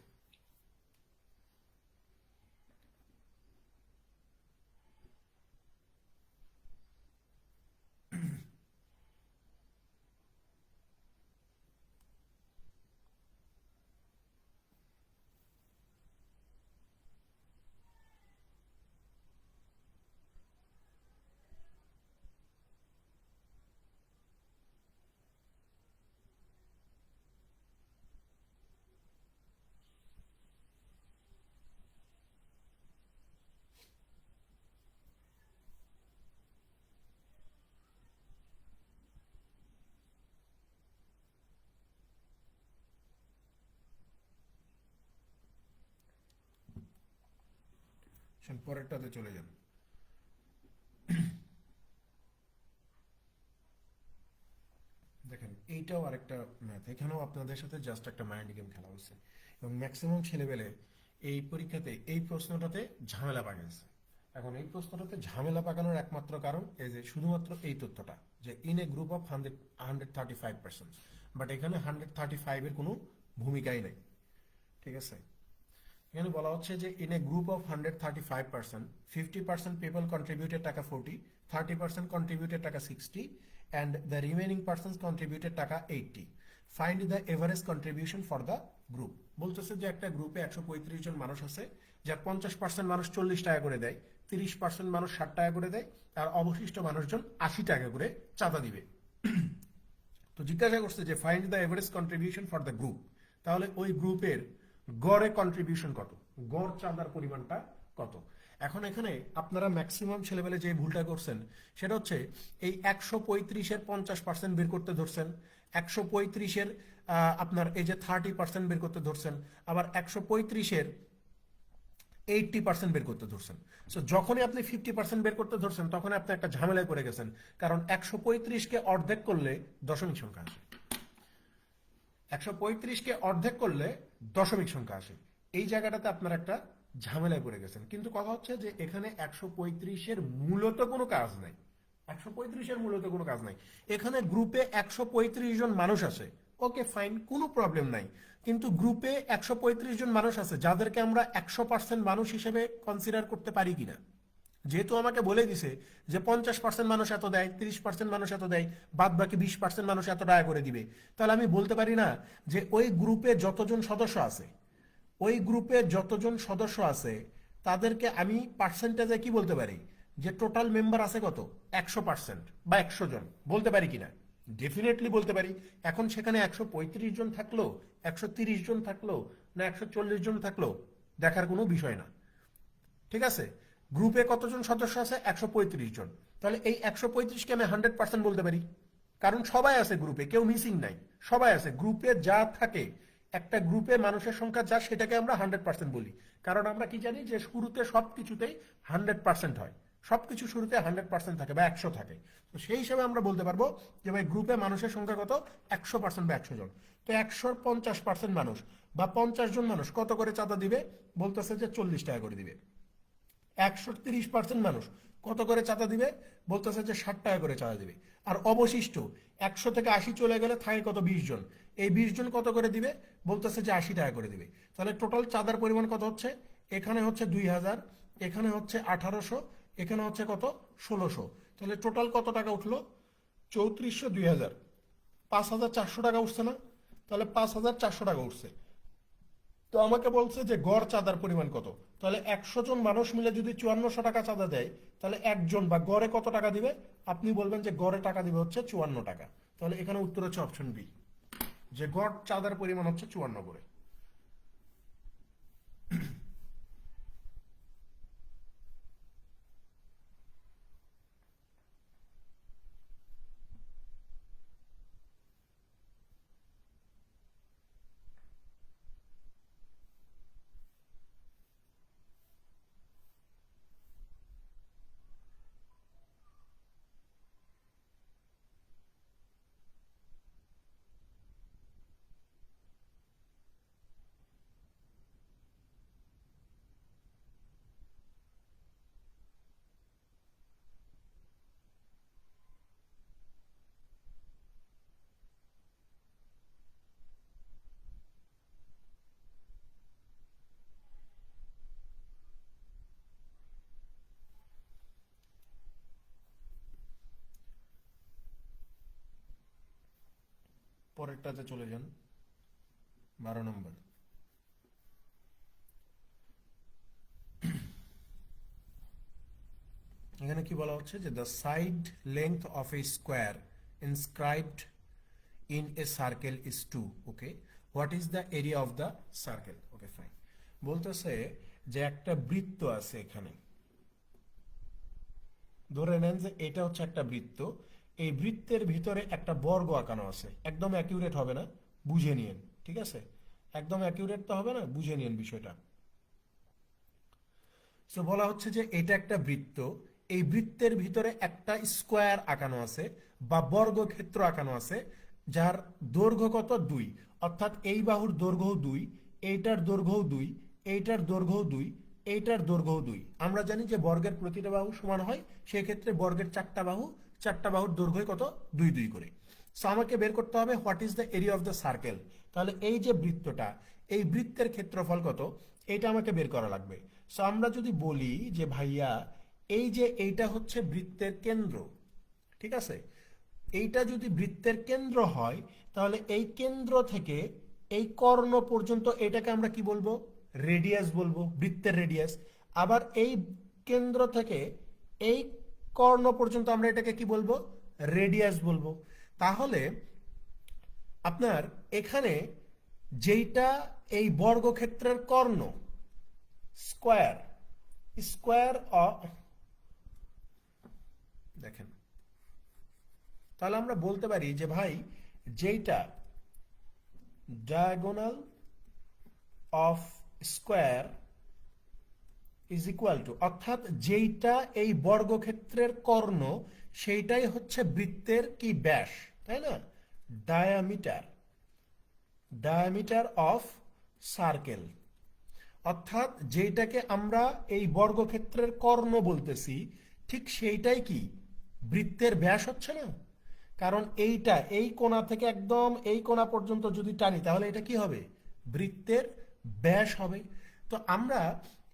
পরেরটাতে চলে যান। দেখেন, এইটাও আরেকটা ম্যাথ, এখানেও আপনাদের সাথে জাস্ট একটা মাইন্ড গেম খেলা হচ্ছে, এবং ম্যাক্সিমাম ছেলেবেলে এই পরীক্ষাতে এই প্রশ্নটাতে ঝামেলা পাকাচ্ছে। এখন এই প্রশ্নটাতে ঝামেলা পাকানোর একমাত্র কারণ এই যে শুধুমাত্র এই তথ্যটা, যে in a group of 135 but এখানে 135 এর কোনো ভূমিকাই নেই। ঠিক আছে, এখানে বলা হচ্ছে যে in a group of 135%, 50% people contributed টাকা 40, 30% কন্ট্রিবিউটেড টাকা 60, and the remaining persons contributed টাকা 80. Find the average contribution for the group. বলতেছে যে একটা গ্রুপে 135 জন মানুষ আছে, যার 50% মানুষ 40 টাকা করে দেয়, 30% মানুষ 60 টাকা করে দেয়, আর অবশিষ্ট মানুষজন 80 টাকা করে চাঁদা দিবে। তো জিজ্ঞাসা করছে যে find the average contribution for the group. তাহলে ওই গ্রুপের গড়ে কন্ট্রিবিউশন কত, গড় চাঁদার পরিমাণটা কত। এখন এখানে আপনারা ম্যাক্সিমাম ছেলেবেলে যে ভুলটা করছেন সেটা হচ্ছে এই 135-এর 50% বের করতে ধরছেন, 135-এর আপনার এই যে 30% বের করতে ধরছেন, আবার 135-এর 80% বের করতে ধরছেন। সো যখনই আপনি 50% বের করতে ধরছেন, তখন আপনি একটা ঝামেলায় পড়ে গেছেন, কারণ 135-কে অর্ধেক করলে দশমিক সংখ্যা আসে। 135-কে অর্ধেক করলে দশমিক সংখ্যা আসে। এই জায়গাটাতে আপনার একটা ঝামেলায় পড়ে গেছেন। কিন্তু কথা হচ্ছে যে এখানে 135-এর মূলত কোনো কাজ নাই, 135-এর মূলত কোনো কাজ নাই। এখানে গ্রুপে 135 জন মানুষ আছে, ওকে ফাইন, কোনো প্রবলেম নাই। কিন্তু গ্রুপে 135 জন মানুষ আছে যাদেরকে আমরা 100% মানুষ হিসেবে কনসিডার করতে পারি কিনা। যেহেতু আমাকে বলে দিছে যে 50% মানুষ এত দেয়, 30% মানুষ এত দেয়, বাদ বাকি 20% মানুষ এত টাকা করে দিবে, তাহলে আমি বলতে পারি না যে ওই গ্রুপে যতজন সদস্য আছে, ওই গ্রুপে যতজন সদস্য আছে তাদেরকে আমি পার্সেন্টেজে কি বলতে পারি, যে টোটাল মেম্বার আছে কত, 100% বা 100 জন, বলতে পারি কিনা? ডেফিনেটলি বলতে পারি। এখন সেখানে 135 জন থাকলো, 130 জন থাকলো, না 140 জন থাকলো, দেখার কোনো বিষয় না। ঠিক আছে, গ্রুপে কতজন সদস্য আছে, 135 জন। তাহলে এই 135-কে আমি 100% বলতে পারি, কারণ সবাই আছে গ্রুপে, কেউ মিসিং নাই, সবাই আছে গ্রুপে। যা থাকে, একটা গ্রুপে মানুষের সংখ্যা যা, সেটাকে আমরা 100% বলি। কারণ আমরা কি জানি যে শুরুতে সবকিছুতেই 100% হয়, সবকিছু শুরুতে 100% থাকে বা 100 থাকে। তো সেই হিসাবে আমরা বলতে পারবো যে ভাই গ্রুপে মানুষের সংখ্যা কত, 100% বা 100 জন। তো 100-র 50% মানুষ বা 50 জন মানুষ কত করে চাঁদা দিবে? বলতেছে যে 40 টাকা করে দিবে। 130% মানুষ কত করে চাঁদা দিবে? বলতেছে যে 60 টাকা করে চাঁদা দিবে। আর অবশিষ্ট 100 থেকে 80 চলে গেলে থাকে কত, 20 জন। এই 20 জন কত করে দিবে? বলতেছে যে 80 টাকা করে দিবে। তাহলে টোটাল চাঁদার পরিমাণ কত হচ্ছে? এখানে হচ্ছে 2000, এখানে হচ্ছে 1800, এখানে হচ্ছে কত, 1600। তাহলে টোটাল কত টাকা উঠলো? 3400, 2000, 5400 টাকা উঠছে না? তাহলে 5400 টাকা উঠছে। তো আমাকে বলছে যে গড় চাঁদার পরিমাণ কত। তাহলে 100 জন মানুষ মিলে যদি 5400 টাকা চাঁদা দেয়, তাহলে একজন বা গড়ে কত টাকা দিবে? আপনি বলবেন যে গড়ে টাকা দিবে হচ্ছে 54 টাকা। তাহলে এখানে উত্তর হচ্ছে অপশন বি, যে গড় চাঁদার পরিমাণ হচ্ছে 54 করে। পরেরটাতে চলে যান, 12 নম্বর। এখানে কি বলা হচ্ছে যে the side length of A square inscribed in a circle is 2। Okay, what is the area of the circle? Okay fine. বলতেছে যে একটা বৃত্ত আছে এখানে, ধরে নেন যে এটা হচ্ছে একটা বৃত্ত, এই বৃত্তের ভিতরে একটা বর্গ আঁকানো আছে। একদম অ্যাকিউরেট হবে না, বুঝে নিন, ঠিক আছে? একদম অ্যাকিউরেট তো হবে না, বুঝে নিন বিষয়টা। সো বলা হচ্ছে যে এটা একটা বৃত্ত, এই বৃত্তের ভিতরে একটা স্কোয়ার আঁকানো আছে বা বর্গক্ষেত্র আঁকানো আছে, যার দৈর্ঘ্য কত? 2। অর্থাৎ এই বাহুর দৈর্ঘ্য 2, এইটার দৈর্ঘ্য 2, এইটার দৈর্ঘ্য 2, এইটার দৈর্ঘ্য 2। আমরা জানি যে বর্গের প্রতিটা বাহু সমান হয়, সেই ক্ষেত্রে বর্গের চারটা বাহুর দৈর্ঘ্য কত? 2 2 করে। সো আমাকে বের করতে হবে what is the area of the circle. তাহলে এই যে বৃত্তটা, এই বৃত্তের ক্ষেত্রফল কত, এটা আমাকে বের করা লাগবে। সো আমরা যদি বলি যে ভাইয়া এই যে এইটা হচ্ছে বৃত্তের কেন্দ্র, ঠিক আছে? এইটা যদি বৃত্তের কেন্দ্র হয়, তাহলে এই কেন্দ্র থেকে এই কর্ণ পর্যন্ত এটাকে আমরা কি বলবো? রেডিয়াস বলবো, বৃত্তের রেডিয়াস। আবার এই কেন্দ্র থেকে এই কর্ণ পর্যন্ত আমরা এটাকে কি বলবো? রেডিয়াস বলবো। তাহলে আপনার এখানে যেইটা এই বর্গক্ষেত্রের কর্ণ, স্কোয়ার, স্কোয়ার অফ, দেখেন, তাহলে আমরা বলতে পারি যে ভাই যেইটা diagonal of square is equal two, অর্থাৎ যেইটা এই বর্গক্ষেত্রের কর্ণ, সেইটাই হচ্ছে বৃত্তের কি? ব্যাস, তাই না? Diameter, diameter of circle. অর্থাৎ যেটাকে আমরা এই বর্গক্ষেত্রের কর্ণ বলতেছি, ঠিক সেইটাই কি? বৃত্তের ব্যাস হচ্ছে না? কারণ এইটা এই কোণা থেকে একদম এই কোণা পর্যন্ত যদি টানি, তাহলে এটা কি হবে? বৃত্তের ব্যাস হবে। তো আমরা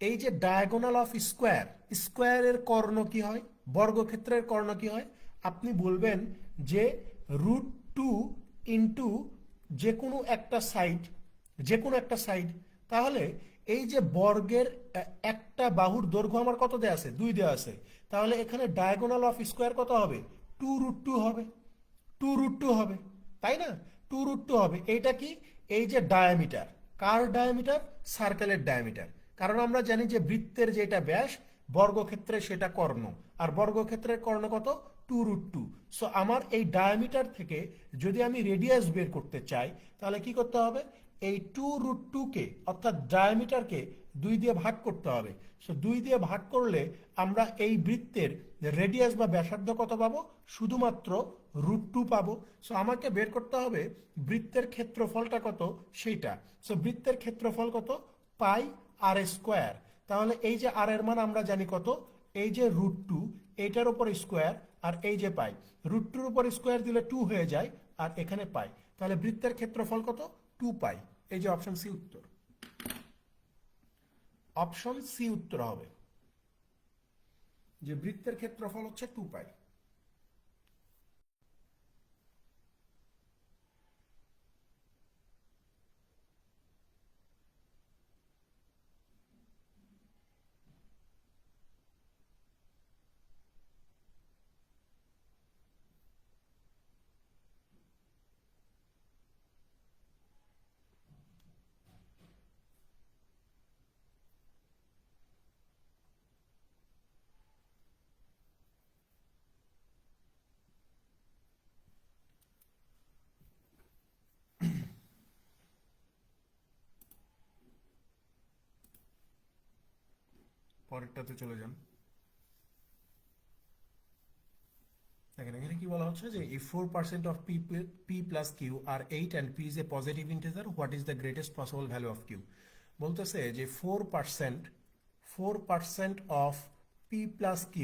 এই যে ডায়াগোনাল অফ স্কোয়ার, স্কোয়ারের কর্ণ কি হয়? বর্গক্ষেত্রের কর্ণ কি হয়? আপনি বলবেন যে √2 ইন্টু যে কোনো একটা সাইড, যে কোনো একটা সাইড। তাহলে এই যে বর্গের একটা বাহুর দৈর্ঘ্য আমার কত দেয়া আছে? 2 দেওয়া আছে। তাহলে এখানে ডায়াগোনাল অফ স্কোয়ার কত হবে? 2√2 হবে, 2√2 হবে, তাই না? 2√2 হবে। এইটা কি? এই যে ডায়ামিটার, কার ডায়ামিটার? সার্কেলের ডায়ামিটার। কারণ আমরা জানি যে বৃত্তের যেটা ব্যাস, বর্গক্ষেত্রে সেটা কর্ণ, আর বর্গক্ষেত্রের কর্ণ কত? 2√2। সো আমার এই ডায়ামিটার থেকে যদি আমি রেডিয়াস বের করতে চাই, তাহলে কি করতে হবে? এই 2√2 কে, অর্থাৎ ডায়ামিটারকে 2 দিয়ে ভাগ করতে হবে। সো 2 দিয়ে ভাগ করলে আমরা এই বৃত্তের রেডিয়াস বা ব্যাসার্ধ কত পাবো? শুধুমাত্র √2 পাবো। সো আমাকে বের করতে হবে বৃত্তের ক্ষেত্রফলটা কত সেইটা। সো বৃত্তের ক্ষেত্রফল কত? পাই আর স্কোয়ার। তাহলে এই যে আর এর মান আমরা জানি কত? এই যে √2, এইটার উপর স্কোয়ার, আর এই যে পাই, √2 এর উপর স্কোয়ার দিলে 2 হয়ে যায়, আর এখানে পাই। তাহলে বৃত্তের ক্ষেত্রফল কত? 2 পাই। এই যে অপশন সি উত্তর, অপশন সি উত্তর হবে যে বৃত্তের ক্ষেত্রফল হচ্ছে 2 পাই। পরেরটাতে চলে যান। দেখেন এখানে কি বলা হচ্ছে যে if 4% of p plus q are 8 and p is a positive integer, what is the greatest possible value of q? বলতেছে যে 4% of p plus q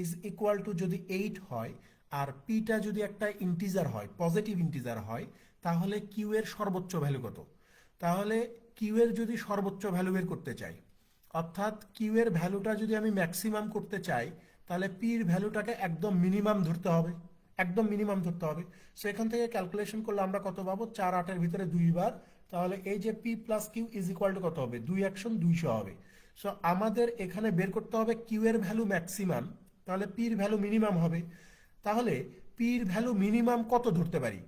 is equal to যদি 8 হয়, আর p টা যদি একটা ইন্টিজার হয়, পজিটিভ ইন্টিজার হয়, তাহলে q এর সর্বোচ্চ ভ্যালু কত? তাহলে q এর যদি সর্বোচ্চ ভ্যালু বের করতে চাই, অর্থাৎ কিউ এর ভ্যালুটা যদি আমি ম্যাক্সিমাম করতে চাই, তাহলে পির ভ্যালুটাকে একদম মিনিমাম ধরতে হবে। একদম মিনিমাম ধরতে হবে। সো এখান থেকে ক্যালকুলেশন করলে আমরা কত পাবো, 4 8-এর ভিতরে 2 বার, তাহলে এই যে P plus Q is equal to কত হবে, 2 × 200 হবে। সো আমাদের এখানে বের করতে হবে কিউ এর ভ্যালু ম্যাক্সিমাম, তাহলে পির ভ্যালু মিনিমাম হবে। তাহলে পির ভ্যালু মিনিমাম কত ধরতে পারি,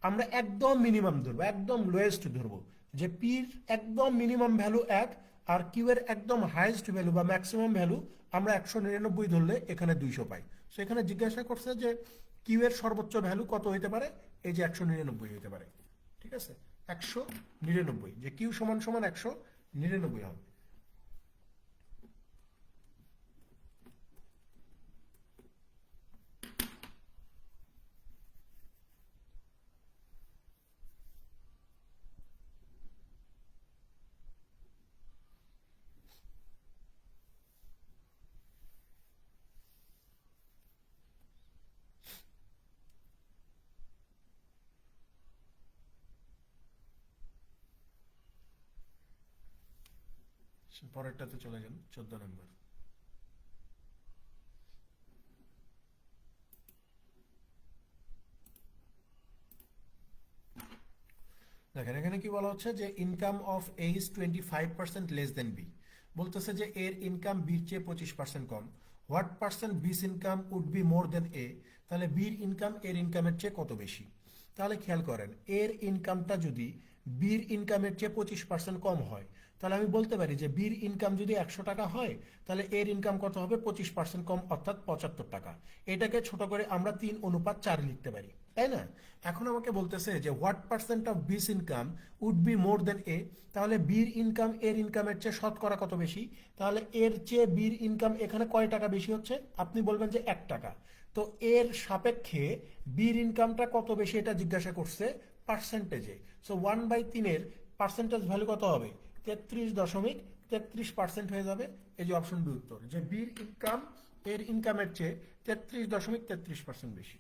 আমরা একদম মিনিমাম ধরবো, একদম লোয়েস্ট ধরবো, যে পির একদম মিনিমাম ভ্যালু 1 আর কিউ এর একদম হাইয়েস্ট ভ্যালু বা ম্যাক্সিমাম ভ্যালু আমরা 199 ধরলে এখানে 200 পাই। সো এখানে জিজ্ঞাসা করছে যে কিউ এর সর্বোচ্চ ভ্যালু কত হইতে পারে, এই যে 199 হইতে পারে। ঠিক আছে, 199, যে কিউ সমান সমান 199 হবে। পরেরটাতে চলে যান, 14 নম্বর। দেখেন এখানে কি বলা হচ্ছে যে income of A is 25% less than B. বলতেছে যে এর ইনকাম বির চেয়ে 25% কম। What percent B's income would be more than A, তাহলে বির ইনকাম এর ইনকামের চেয়ে কত বেশি। তাহলে খেয়াল করেন, এর ইনকামটা যদি বির ইনকামের চেয়ে 25% কম হয়, তাহলে আমি বলতে পারি যে বির ইনকাম যদি 100 টাকা হয়, তাহলে এর ইনকাম কত হবে, 25% কম, অর্থাৎ 75 টাকা। এটাকে ছোট করে আমরা 3:4 লিখতে পারি, তাই না? এখন আমাকে বলতেছে যে হোয়াট পার্সেন্ট অফ বিস income would be more than A, তাহলে বির ইনকাম এর ইনকামের চেয়ে শতকরা কত বেশি। তাহলে এর চেয়ে বির ইনকাম এখানে কয় টাকা বেশি হচ্ছে, আপনি বলবেন যে 1 টাকা। তো এর সাপেক্ষে বির ইনকামটা কত বেশি এটা জিজ্ঞাসা করছে পার্সেন্টেজে। সো 1/3-এর পার্সেন্টেজ ভ্যালু কত হবে, 33.33% হয়ে যাবে। এই যে অপশন বি উত্তর, যে বির ইনকাম এর ইনকামের চেয়ে 33.33% বেশি।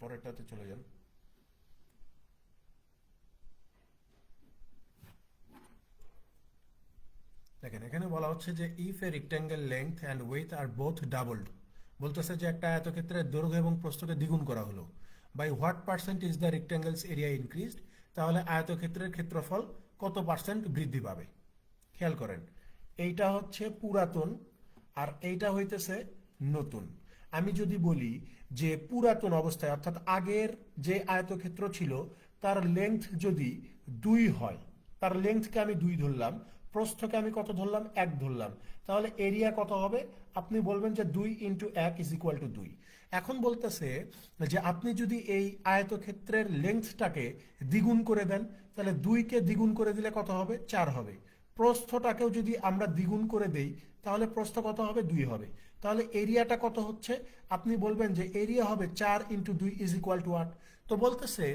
পরেরটাতে চলে যান। দেখেন এখানে বলা হচ্ছে যে if a rectangle length and width are both doubled, বলতেছে যে একটা আয়তক্ষেত্রের দৈর্ঘ্য এবং প্রস্থকে দ্বিগুণ করা হলো, by what percent is the rectangle's area increased, তাহলে আয়তক্ষেত্রের ক্ষেত্রফল কত পার্সেন্ট বৃদ্ধি পাবে। খেয়াল করেন, এইটা হচ্ছে পুরাতন আর এইটা হইতেছে নতুন। আমি যদি বলি যে পুরাতন অবস্থায় অর্থাৎ আগের যে আয়তক্ষেত্র ছিল তার লেংথ যদি 2 হয়, তার লেংথকে আমি 2 ধরলাম, প্রস্থকে আমি কত ধরলাম, 1 ধরলাম, তাহলে এরিয়া কত হবে, আপনি বলবেন যে 2 × 1 = 2। এখন বলতেছে যে আপনি যদি এই আয়তক্ষেত্রের লেংথটাকে দ্বিগুণ করে দেন, তাহলে 2-কে দ্বিগুণ করে দিলে কত হবে, 4 হবে। প্রস্থটাকেও যদি আমরা দ্বিগুণ করে দেই, তাহলে প্রস্থ কত হবে, 2 হবে। তাহলে এরিয়াটা কত হচ্ছে, আপনি বলবেন যে এরিয়া হবে 4 × 2 = 8। তো বলতেছে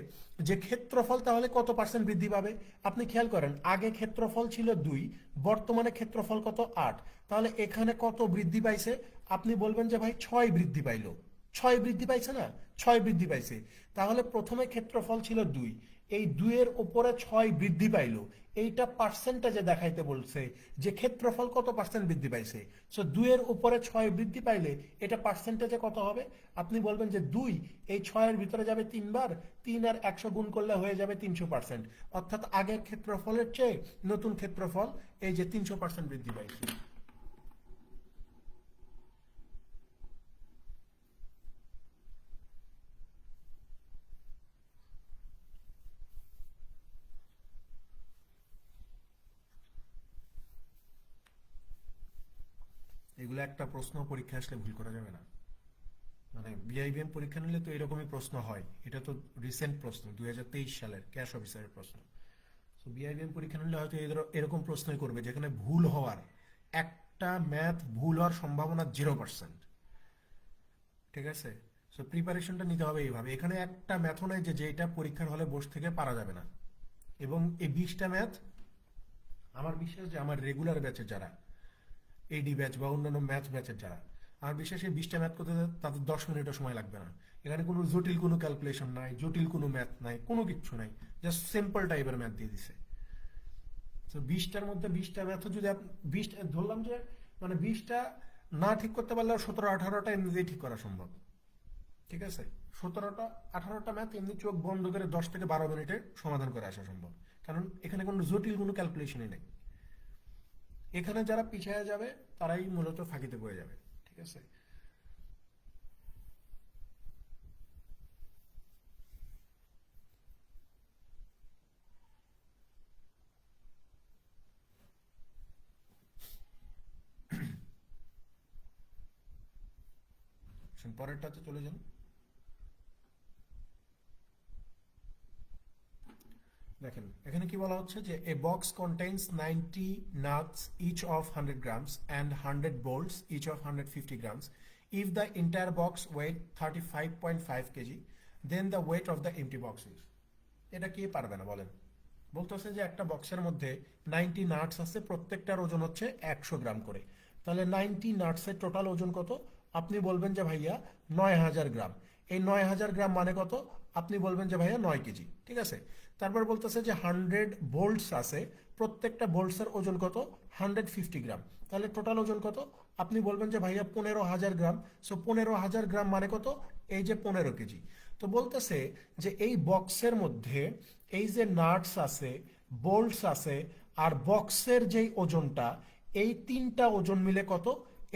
যে ক্ষেত্রফল তাহলে কত পার্সেন্ট বৃদ্ধি পাবে। আপনি খেয়াল করেন, আগে ক্ষেত্রফল ছিল 2, বর্তমানে ক্ষেত্রফল কত, 8। তাহলে এখানে কত বৃদ্ধি পাইছে, আপনি বলবেন যে ভাই 6 বৃদ্ধি পাইলো। 6 বৃদ্ধি পাইছে না, 6 বৃদ্ধি পাইছে। তাহলে প্রথমে ক্ষেত্রফল ছিল 2, এই 2-এর উপরে 6 বৃদ্ধি পাইলো, এইটা পার্সেন্টেজে দেখাইতে বলছে যে ক্ষেত্রফল কত পার্সেন্ট বৃদ্ধি পাইছে। সো 2-এর উপরে 6 বৃদ্ধি পাইলে এটা পার্সেন্টেজে কত হবে, আপনি বলবেন যে 2 এই 6-এর ভিতরে যাবে 3 বার, 3 আর 100 গুণ করলে হয়ে যাবে 300%, অর্থাৎ আগের ক্ষেত্রফলের চেয়ে নতুন ক্ষেত্রফল এই যে 300% বৃদ্ধি পাইছে। এগুলো একটা প্রশ্ন পরীক্ষা আসলে ভুল করা যাবে না। মানে বিআইবিএম পরীক্ষা নিলে তো এরকমই প্রশ্ন হয়, এটা তো রিসেন্ট প্রশ্ন, 2023 সালের ক্যাশ অফিসারের প্রশ্ন। তো বিআইবিএম পরীক্ষা নিলে হয়তো এরকম প্রশ্নই করবে যেখানে ভুল হওয়ার, একটা ম্যাথ ভুল হওয়ার সম্ভাবনা 0%। ঠিক আছে, সো প্রিপারেশনটা নিতে হবে এইভাবে, এখানে একটা ম্যাথও নাই যে যেটা পরীক্ষার হলে বসে থেকে পারা যাবে না। এবং এই 20টা ম্যাথ আমার বিশ্বাস যে আমার রেগুলার ব্যাচের যারা এডি ব্যাচ বা অন্যান্য ম্যাথ ব্যাচের যারা, আমার বিশ্বাস এই 20টা ম্যাথ করতে তাদের 10 মিনিটও সময় লাগবে না। এখানে কোনো জটিল কোনো ক্যালকুলেশন নাই, জটিল কোনো ম্যাথ নাই, কোনো কিচ্ছু নাই, জাস্ট সিম্পল টাইপের ম্যাথ দিয়ে দিছে। তো 20টার মধ্যে 20টা ম্যাথ যদি 20 ধরলাম যে মানে 20টা না ঠিক করতে পারলেও 17-18টা এমনিতেই ঠিক করা সম্ভব। ঠিক আছে, 17টা-18টা ম্যাথ এমনি চোখ বন্ধ করে 10 থেকে 12 মিনিটে সমাধান করে আসা সম্ভব, কারণ এখানে কোনো জটিল কোনো ক্যালকুলেশনই নেই। এখানে যারা পিছিয়ে যাবে তারাই মূলত ফাঁকিতে পড়ে যাবে। ঠিক আছে, পরেরটাতে চলে যান। দেখেন এখানে কি বলা হচ্ছে যে এ box contains 90 nuts each of 100 grams and 100 bolts each of 150 grams. If the entire box weight 35.5 kg, then the weight of the empty box is. এটা কে পারবে না বলেন? বলতেছে যে একটা বক্সের মধ্যে 90 নাটস আছে, প্রত্যেকটার ওজন হচ্ছে 100 গ্রাম করে। তাহলে 90 নাটসের টোটাল ওজন কত? আপনি বলবেন যে ভাইয়া 9000 গ্রাম। এই 9000 গ্রাম মানে কত? আপনি বলবেন যে ভাইয়া 9 কেজি। ঠিক আছে, তারপর বলতেছে যে 100 বোল্টস আছে, প্রত্যেকটা বোল্টসের ওজন কত? 150 গ্রাম। তাহলে টোটাল ওজন কত? আপনি বলবেন যে ভাইয়া 15,000 গ্রাম। সো 15,000 গ্রাম মানে কত? এই যে 15 কেজি। তো বলতেছে যে এই বক্সের মধ্যে এই যে নাটস আছে, বোল্টস আছে, আর বক্সের যেই ওজনটা, এই তিনটা ওজন মিলে কত?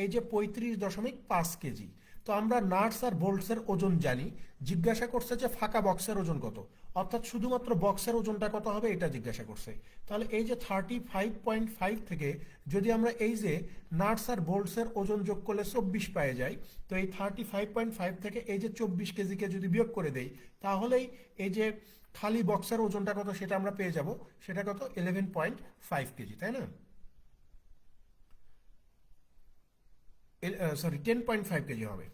এই যে 35.5 কেজি। তো আমরা নাটস আর বোল্টসের ওজন জানি, জিজ্ঞাসা করছে যে ফাঁকা বক্সের ওজন কত, অর্থাৎ শুধুমাত্র বক্সের ওজনটা কত হবে এটা জিজ্ঞাসা করছে। তাহলে এই যে 35.5 থেকে যদি আমরা এই যে নাটস আর বোল্টসের ওজন যোগ করলে 24 পেয়ে যাই, তো এই 35.5 থেকে এই যে 24 কেজিকে যদি বিয়োগ করে দেই, তাহলেই এই যে খালি বক্সের ওজনটা কত সেটা আমরা পেয়ে যাব। সেটা কত? 11.5 কেজি, তাই না? সরি, 10.5 কেজি হবে,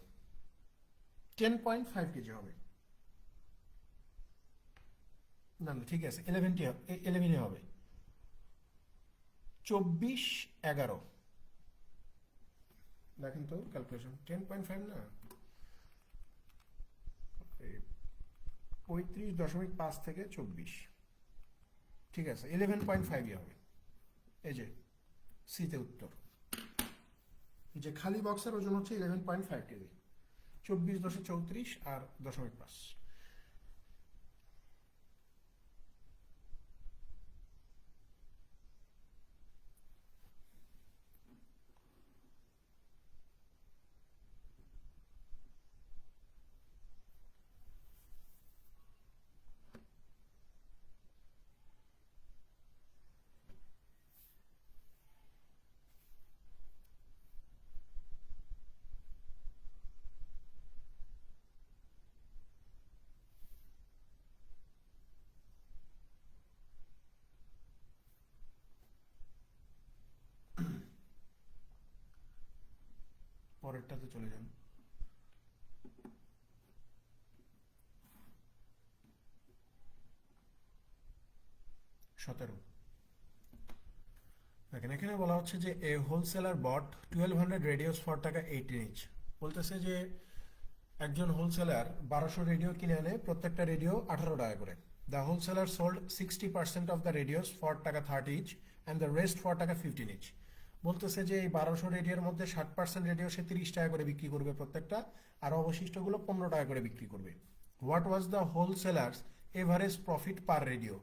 10.5 কেজি হবে। না না, ঠিক আছে, 11ই হবে। 24-11, দেখেন তো ক্যালকুলেশন, 10.5 না, 35.5 থেকে 24, ঠিক আছে, 11.5ই হবে। এই যে সিতে উত্তর, যে খালি বক্সের ওজন হচ্ছে 11.5 কেজি, 24.34 আর 0.5। পরেরটাতে চলে যান। 17, দেখেন এখানে বলা হচ্ছে যে এ হোলসেলার বট 1200 রেডিওস ফর টাকা 18 ইঞ্চ। বলতেছে যে একজন হোলসেলার 1200 রেডিও কিনে আনে, প্রত্যেকটা রেডিও 18 টাকা করে। The wholesaler sold 60% of the radios for টাকা 30 inch and the rest for টাকা 15 ইঞ্চ। বলতেছে যে এই 1200 রেডিওর মধ্যে 60% রেডিও সে 30 টাকা করে বিক্রি করবে প্রত্যেকটা, আর অবশিষ্টগুলো 15 টাকা করে বিক্রি করবে। What was the wholesaler's average profit per radio?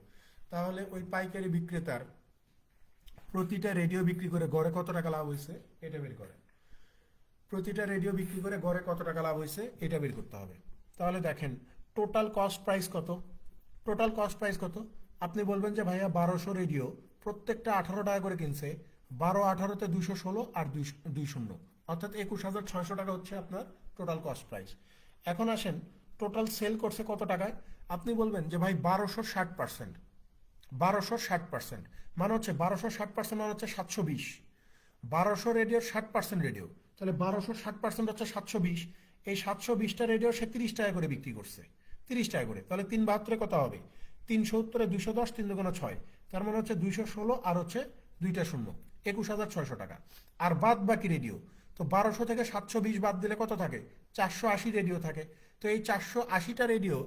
তাহলে ওই পাইকারি বিক্রেতার প্রতিটা রেডিও বিক্রি করে গড়ে কত টাকা লাভ হয়েছে এটা বের করে। প্রতিটা রেডিও বিক্রি করে গড়ে কত টাকা লাভ হয়েছে এটা বের করতে হবে। তাহলে দেখেন টোটাল কস্ট প্রাইস কত? টোটাল কস্ট প্রাইস কত? আপনি বলবেন যে ভাইয়া 1200 রেডিও প্রত্যেকটা 18 টাকা করে কিনছে, 12-18-তে 216 আর 2 অর্থাৎ 21,600 টাকা হচ্ছে আপনার টোটাল কস্ট প্রাইস। এখন আসেন টোটাল সেল করছে কত টাকায়? আপনি বলবেন যে ভাই 1260%, 1260% মানে হচ্ছে 1260% মানে হচ্ছে 720। 1200 রেডিওর 60% রেডিও, তাহলে 1260% হচ্ছে 720। এই 720টা রেডিও সে 30 টাকা করে বিক্রি করছে, 30 টাকা করে। তাহলে 3/72 কত হবে? 3 উত্তরে 210, 3 দুগুণ 6, তার মানে হচ্ছে 216 আর হচ্ছে দুইটা শূন্য, 21,600 টাকা। আর বাদ বাকি রেডিও, তো 1200 থেকে 720 বাদ দিলে কত থাকে? 480 রেডিও থাকে। তো এই 480টা রেডিও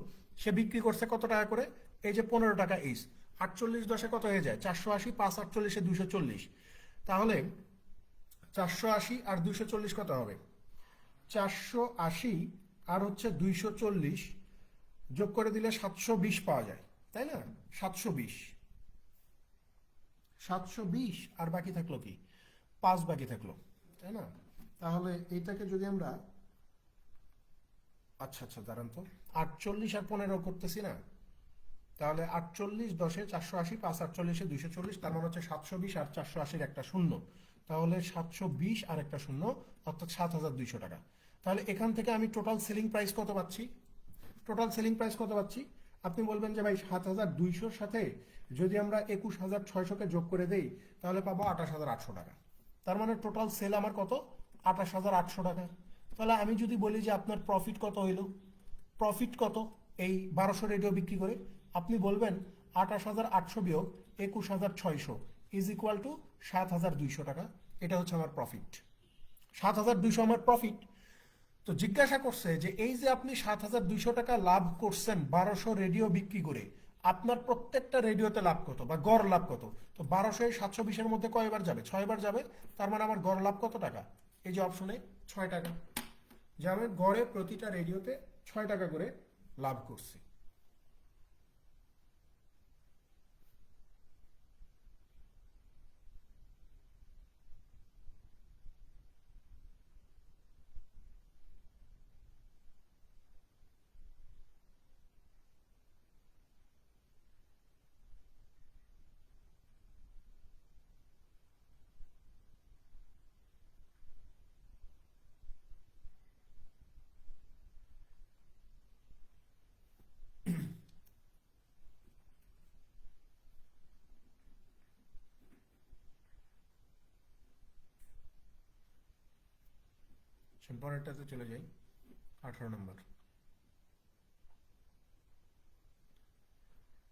সে বিক্রি করছে কত টাকা করে? এই যে 15 টাকা ইস, 48 কত হয়ে যায়? 480, 5 48 240। তাহলে 480 আর 240 কত হবে? 480 আর হচ্ছে 240 যোগ করে দিলে 720 পাওয়া যায়, তাই না? 720, 720 আর বাকি থাকলো কি? 5 বাকি থাকলো, তাই না? তাহলে এইটাকে যদি আমরা, আচ্ছা আচ্ছা দাঁড়ান তো, 48 আর 15 করতেছি না, তাহলে 48 10 480, 5 48 240, তার মানে হচ্ছে 720 আর 480 একটা শূন্য, তাহলে 720 আর একটা শূন্য, অর্থাৎ 7,200 টাকা। তাহলে এখান থেকে আমি টোটাল সেলিং প্রাইস কত পাচ্ছি? টোটাল সেলিং প্রাইস কত পাচ্ছি? আপনি বলবেন যে ভাই 7,200-র সাথে যদি আমরা 21,600-কে যোগ করে দেই তাহলে পাবো 28,800 টাকা। তার মানে টোটাল সেল আমার কত? 28,800 টাকা। তাহলে আমি যদি বলি যে আপনার প্রফিট কত হইল, প্রফিট কত এই 1200 রেডিও বিক্রি করে, আপনি বলবেন 28,800 বিয়োগ 21,600 ইজ ইকুয়াল টু 7,200 টাকা। এটা হচ্ছে আমার প্রফিট, 7,200 আমার প্রফিট। তো জিজ্ঞাসা করছে যে এই যে আপনি 7,200 টাকা লাভ করছেন 1200 রেডিও বিক্রি করে, আপনার প্রত্যেকটা রেডিওতে লাভ কত বা গড় লাভ কত? তো 1200 720-এর মধ্যে কয়বার যাবে? 6বার যাবে। তার মানে আমার গড় লাভ কত টাকা? এই যে অপশনে 6 টাকা, যে আমি গড়ে প্রতিটা রেডিওতে 6 টাকা করে লাভ করছি। পরেরটাতে চলে যাই, 18 নম্বর।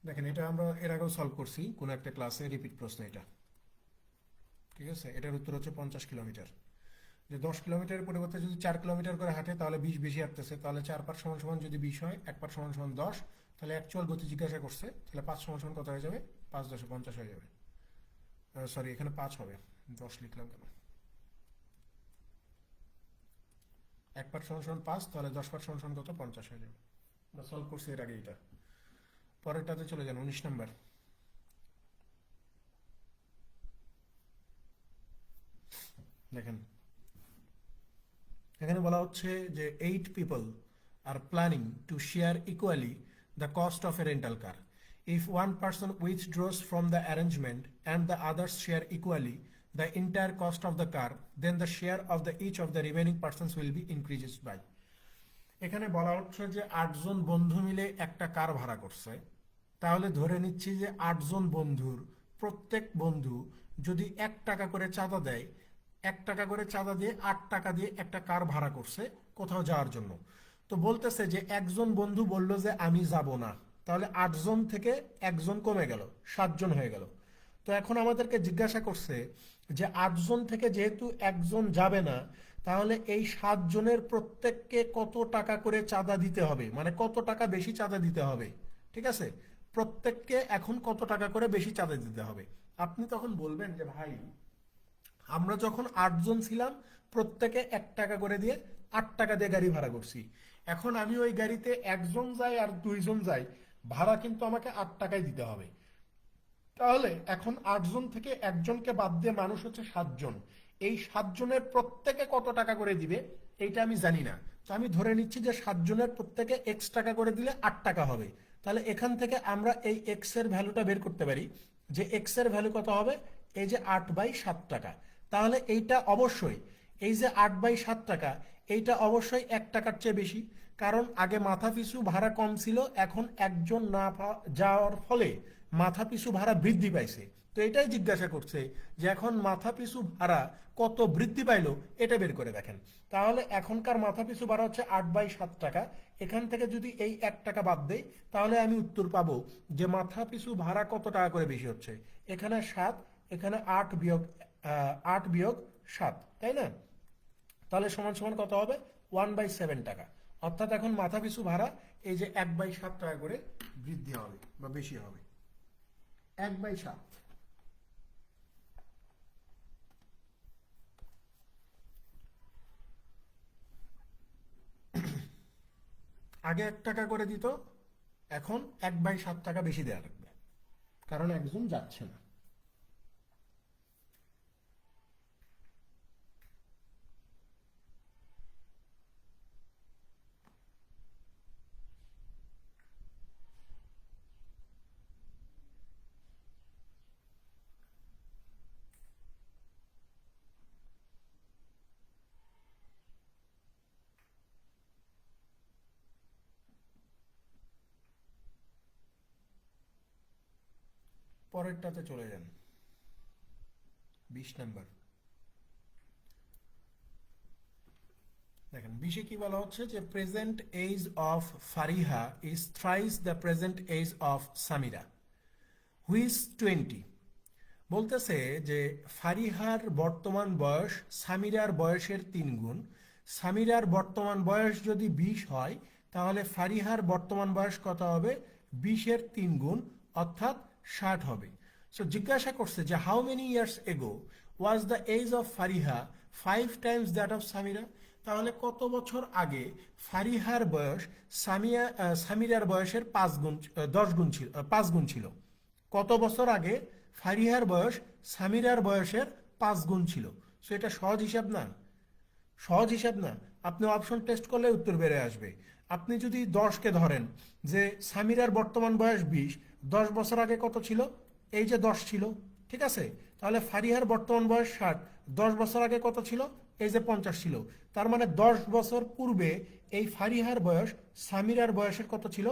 দেখেন এটা আমরা এর আগেও সলভ করছি কোনো একটা ক্লাসে, রিপিট প্রশ্ন এটা, ঠিক আছে? এটার উত্তর হচ্ছে 50 কিলোমিটার। যে 10 কিলোমিটারের পরিবর্তে যদি 4 কিলোমিটার করে হাঁটে তাহলে 20 বেশি হাঁটতেছে, তাহলে 4 পাঁচ সমান সমান যদি 20 হয়, 1 পাঁচ সমান সমান 10, তাহলে অ্যাকচুয়াল গতি জিজ্ঞাসা করছে, তাহলে 5 সমান সমান কত হয়ে যাবে? 5 10 50 হয়ে যাবে। সরি, এখানে 5 হবে, 10 লিখলাম কেন? 1 পাঁচ সমান সমান 5, তাহলে 10 পাঁচ সমান সমান কত? 50 হয়ে যাবে। আমরা সলভ করছি এর আগে এটা। পরেরটাতে চলে যান, 19 নাম্বার। দেখেন এখানে বলা হচ্ছে যে 8 people are planning to share equally the cost of A rental car. If one person withdraws from the arrangement and the others share equally the entire cost of the car, then the share of the each of the remaining persons will be increased by. এখানে বলা হচ্ছে যে 8জন বন্ধু মিলে একটা কার ভাড়া করছে, তাহলে ধরে নিচ্ছি যে 8জন বন্ধুর প্রত্যেক বন্ধু যদি 1 টাকা করে চাঁদা দেয়, 1 টাকা করে চাঁদা দিয়ে 8 টাকা দিয়ে একটা কার ভাড়া করছে কোথাও যাওয়ার জন্য। তো বলতেছে যে একজন বন্ধু বলল যে আমি যাব না, তাহলে 8জন থেকে একজন কমে গেল, 7জন হয়ে গেল। তো এখন আমাদেরকে জিজ্ঞাসা করছে যে 8জন থেকে যেহেতু একজন যাবে না, তাহলে এই 7জনের প্রত্যেককে কত টাকা করে চাঁদা দিতে হবে, মানে কত টাকা বেশি চাঁদা দিতে হবে, ঠিক আছে? প্রত্যেককে এখন কত টাকা করে বেশি চাঁদা দিতে হবে। আপনি তখন বলবেন যে ভাই আমরা যখন 8জন ছিলাম প্রত্যেকে 1 টাকা করে দিয়ে 8 টাকা দিয়ে গাড়ি ভাড়া করছি, এখন আমি ওই গাড়িতে একজন যাই আর 2জন যাই, ভাড়া কিন্তু আমাকে 8 টাকায় দিতে হবে। তাহলে এখন 8জন থেকে একজনকে বাদ দিয়ে মানুষ হচ্ছে 7জন, এই 7জনের প্রত্যেকে কত টাকা করে দিবে এইটা আমি জানি না। তো আমি ধরে নিচ্ছি যে 7জনের প্রত্যেকে এক্স টাকা করে দিলে 8 টাকা হবে। তাহলে এখান থেকে আমরা এই এক্স এর ভ্যালুটা বের করতে পারি, যে এক্স এর ভ্যালু কত হবে? এই যে 8/7 টাকা। তাহলে এইটা অবশ্যই, এই যে 8/7 টাকা, এইটা অবশ্যই 1 টাকার চেয়ে বেশি, কারণ আগে মাথা পিছু ভাড়া কম ছিল, এখন একজন না যাওয়ার ফলে মাথা পিছু ভাড়া বৃদ্ধি পাইছে। তো এটাই জিজ্ঞাসা করছে যে এখন মাথা পিছু ভাড়া কত বৃদ্ধি পাইলো এটা বের করে দেখেন। তাহলে এখনকার মাথা পিছু ভাড়া হচ্ছে 8/7 টাকা, এখান থেকে যদি এই 1 টাকা বাদ দেই তাহলে আমি উত্তর পাবো যে মাথা পিছু ভাড়া কত টাকা করে বেশি হচ্ছে। এখানে 7, এখানে 8 বিয়োগ 7, তাই না? তাহলে সমান সমান কত হবে? 1/7 টাকা। অর্থাৎ এখন মাথা পিছু ভাড়া এই যে 1/7 টাকা করে বৃদ্ধি হবে বা বেশি হবে। 1/7। আগে 1 টাকা করে দিত, এখন 1/7 টাকা বেশি দেওয়া লাগবে, কারণ একজন যাচ্ছে না। পরেরটাতে চলে যান, 20 নাম্বার। দেখেন 20-এ কি বলা হচ্ছে যে present age of Fariha is thrice the present age of Samira whose 20। বলতেছে যে ফারিহার বর্তমান বয়স সামিরার বয়সের 3 গুণ। সামিরার বর্তমান বয়স যদি 20 হয়, তাহলে ফারিহার বর্তমান বয়স কত হবে? 20-এর 3 গুণ, অর্থাৎ 60 হবে। সো জিজ্ঞাসা করছে যে how many years ago was the age of Fariha 5 times that of Samira. তাহলে কত বছর আগে ফারিহার বয়স সামিরার বয়সের 5 গুণ 10 গুণ ছিল 5 গুণ ছিল? কত বছর আগে ফারিহার বয়স সামিরার বয়সের 5 গুণ ছিল? সো এটা সহজ হিসাব না? সহজ হিসাব না? আপনি অপশন টেস্ট করলে উত্তর বেড়ে আসবে। আপনি যদি 10কে ধরেন যে সামিরার বর্তমান বয়স 20, 10 বছর আগে কত ছিল? এই যে 10 ছিল, ঠিক আছে? তাহলে ফারিহার বর্তমান বয়স 60, 10 বছর আগে কত ছিল? এই যে 50 ছিল। তার মানে 10 বছর পূর্বে এই ফারিহার বয়স সামিরার বয়সের কত ছিল?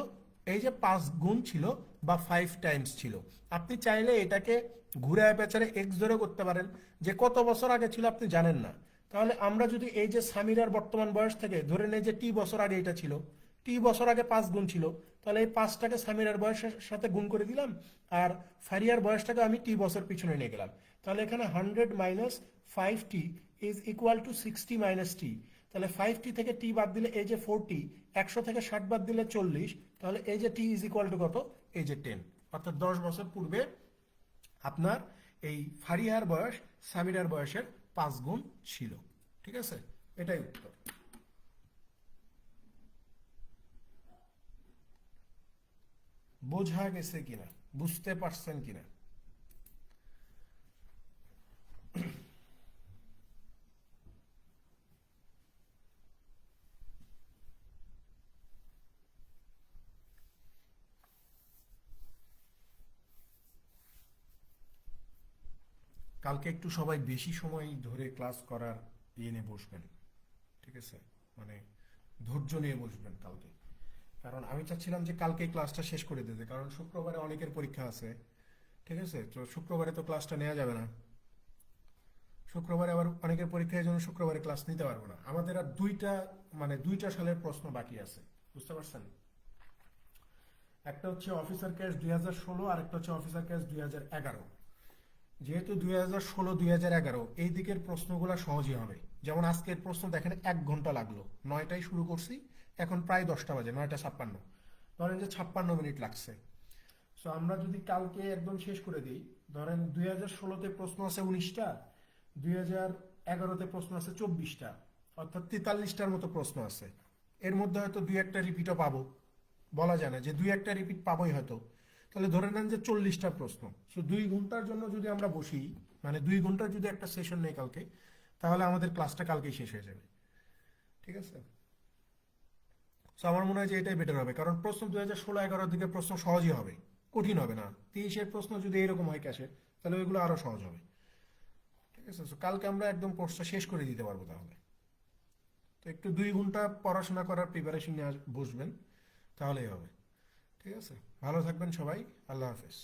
এই যে 5 গুণ ছিল বা 5 টাইমস ছিল। আপনি চাইলে এটাকে ঘুরায় পেঁচারে এক্স ধরে করতে পারেন, যে কত বছর আগে ছিল আপনি জানেন না। তাহলে আমরা যদি এই যে সামিরার বর্তমান বয়স থেকে ধরে নেই যে টি বছর আগে এটা ছিল, টি বছর আগে 5 গুণ ছিল, তাহলে এই 5টাকে সামিরার বয়সের সাথে গুণ করে দিলাম, আর ফারিয়ার বয়সটাকে আমি টি বছর পিছনে নিয়ে গেলাম। তাহলে এখানে 100 minus 5t is equal to 60 minus T. তাহলে 5t থেকে টি বাদ দিলে এই যে 40, 100 থেকে 60 বাদ দিলে 40, তাহলে এই যে টি ইজ ইকুয়াল টু কত? এই যে 10। অর্থাৎ 10 বছর পূর্বে আপনার এই ফারিহার বয়স সামিরার বয়সের 5 গুণ ছিল। ঠিক আছে, এটাই উত্তর। বোঝা গেছে কিনা, বুঝতে পারছেন কিনা? কালকে একটু সবাই বেশি সময় ধরে ক্লাস করার নিয়ে বসবেন, ঠিক আছে? মানে ধৈর্য নিয়ে বসবেন কালকে, কারণ আমি চাচ্ছিলাম যে কালকে ক্লাসটা শেষ করে দিতে, কারণ শুক্রবারে অনেকের পরীক্ষা আছে, ঠিক আছে? তো শুক্রবারে তো ক্লাসটা নেওয়া যাবে না। শুক্রবারে আবার অনেকের পরীক্ষার জন্য শুক্রবারে ক্লাস নিতে পারবো না। আমাদের আর দুইটা সালের প্রশ্ন বাকি আছে, বুঝতে পারছেন? একটা হচ্ছে অফিসার ক্যাশ 2016, আর একটা হচ্ছে অফিসার ক্যাশ 2011। যেহেতু 2016 2011 এই দিকের প্রশ্নগুলো সহজই হবে। যেমন আজকের প্রশ্ন দেখেন 1 ঘন্টা লাগলো, 9টায় শুরু করছি, এখন প্রায় 10টা বাজে, 9টা 56। ধরেন যে 56 মিনিট লাগছে। সো আমরা যদি কালকে একদম শেষ করে দিই, ধরেন 2016-তে প্রশ্ন আছে 19টা, 2011-তে প্রশ্ন আছে 24টা, অর্থাৎ 43টার মতো প্রশ্ন আছে। এর মধ্যে হয়তো 2-1টা রিপিটও পাবো, বলা যায় না যে 2-1টা রিপিট পাবোই হয়তো। তাহলে ধরে নেন যে 40টা প্রশ্ন। সো 2 ঘন্টার জন্য যদি আমরা বসি, মানে 2 ঘন্টার যদি একটা সেশন নেই কালকে, তাহলে আমাদের ক্লাসটা কালকেই শেষ হয়ে যাবে, ঠিক আছে? সো আমার মনে হয় যে এটাই বেটার হবে, কারণ প্রশ্ন 2016-11 দিকে প্রশ্ন সহজই হবে, কঠিন হবে না। 23-এর প্রশ্ন যদি এরকম হয় ক্যাশে, তাহলে ওইগুলো আরো সহজ হবে, ঠিক আছে? সো কালকে আমরা একদম কোর্সটা শেষ করে দিতে পারবো তাহলে। তো একটু 2 ঘন্টা পড়াশোনা করার প্রিপারেশন নিয়ে বসবেন, তাহলেই হবে, ঠিক আছে? ভালো থাকবেন সবাই, আল্লাহ হাফেজ।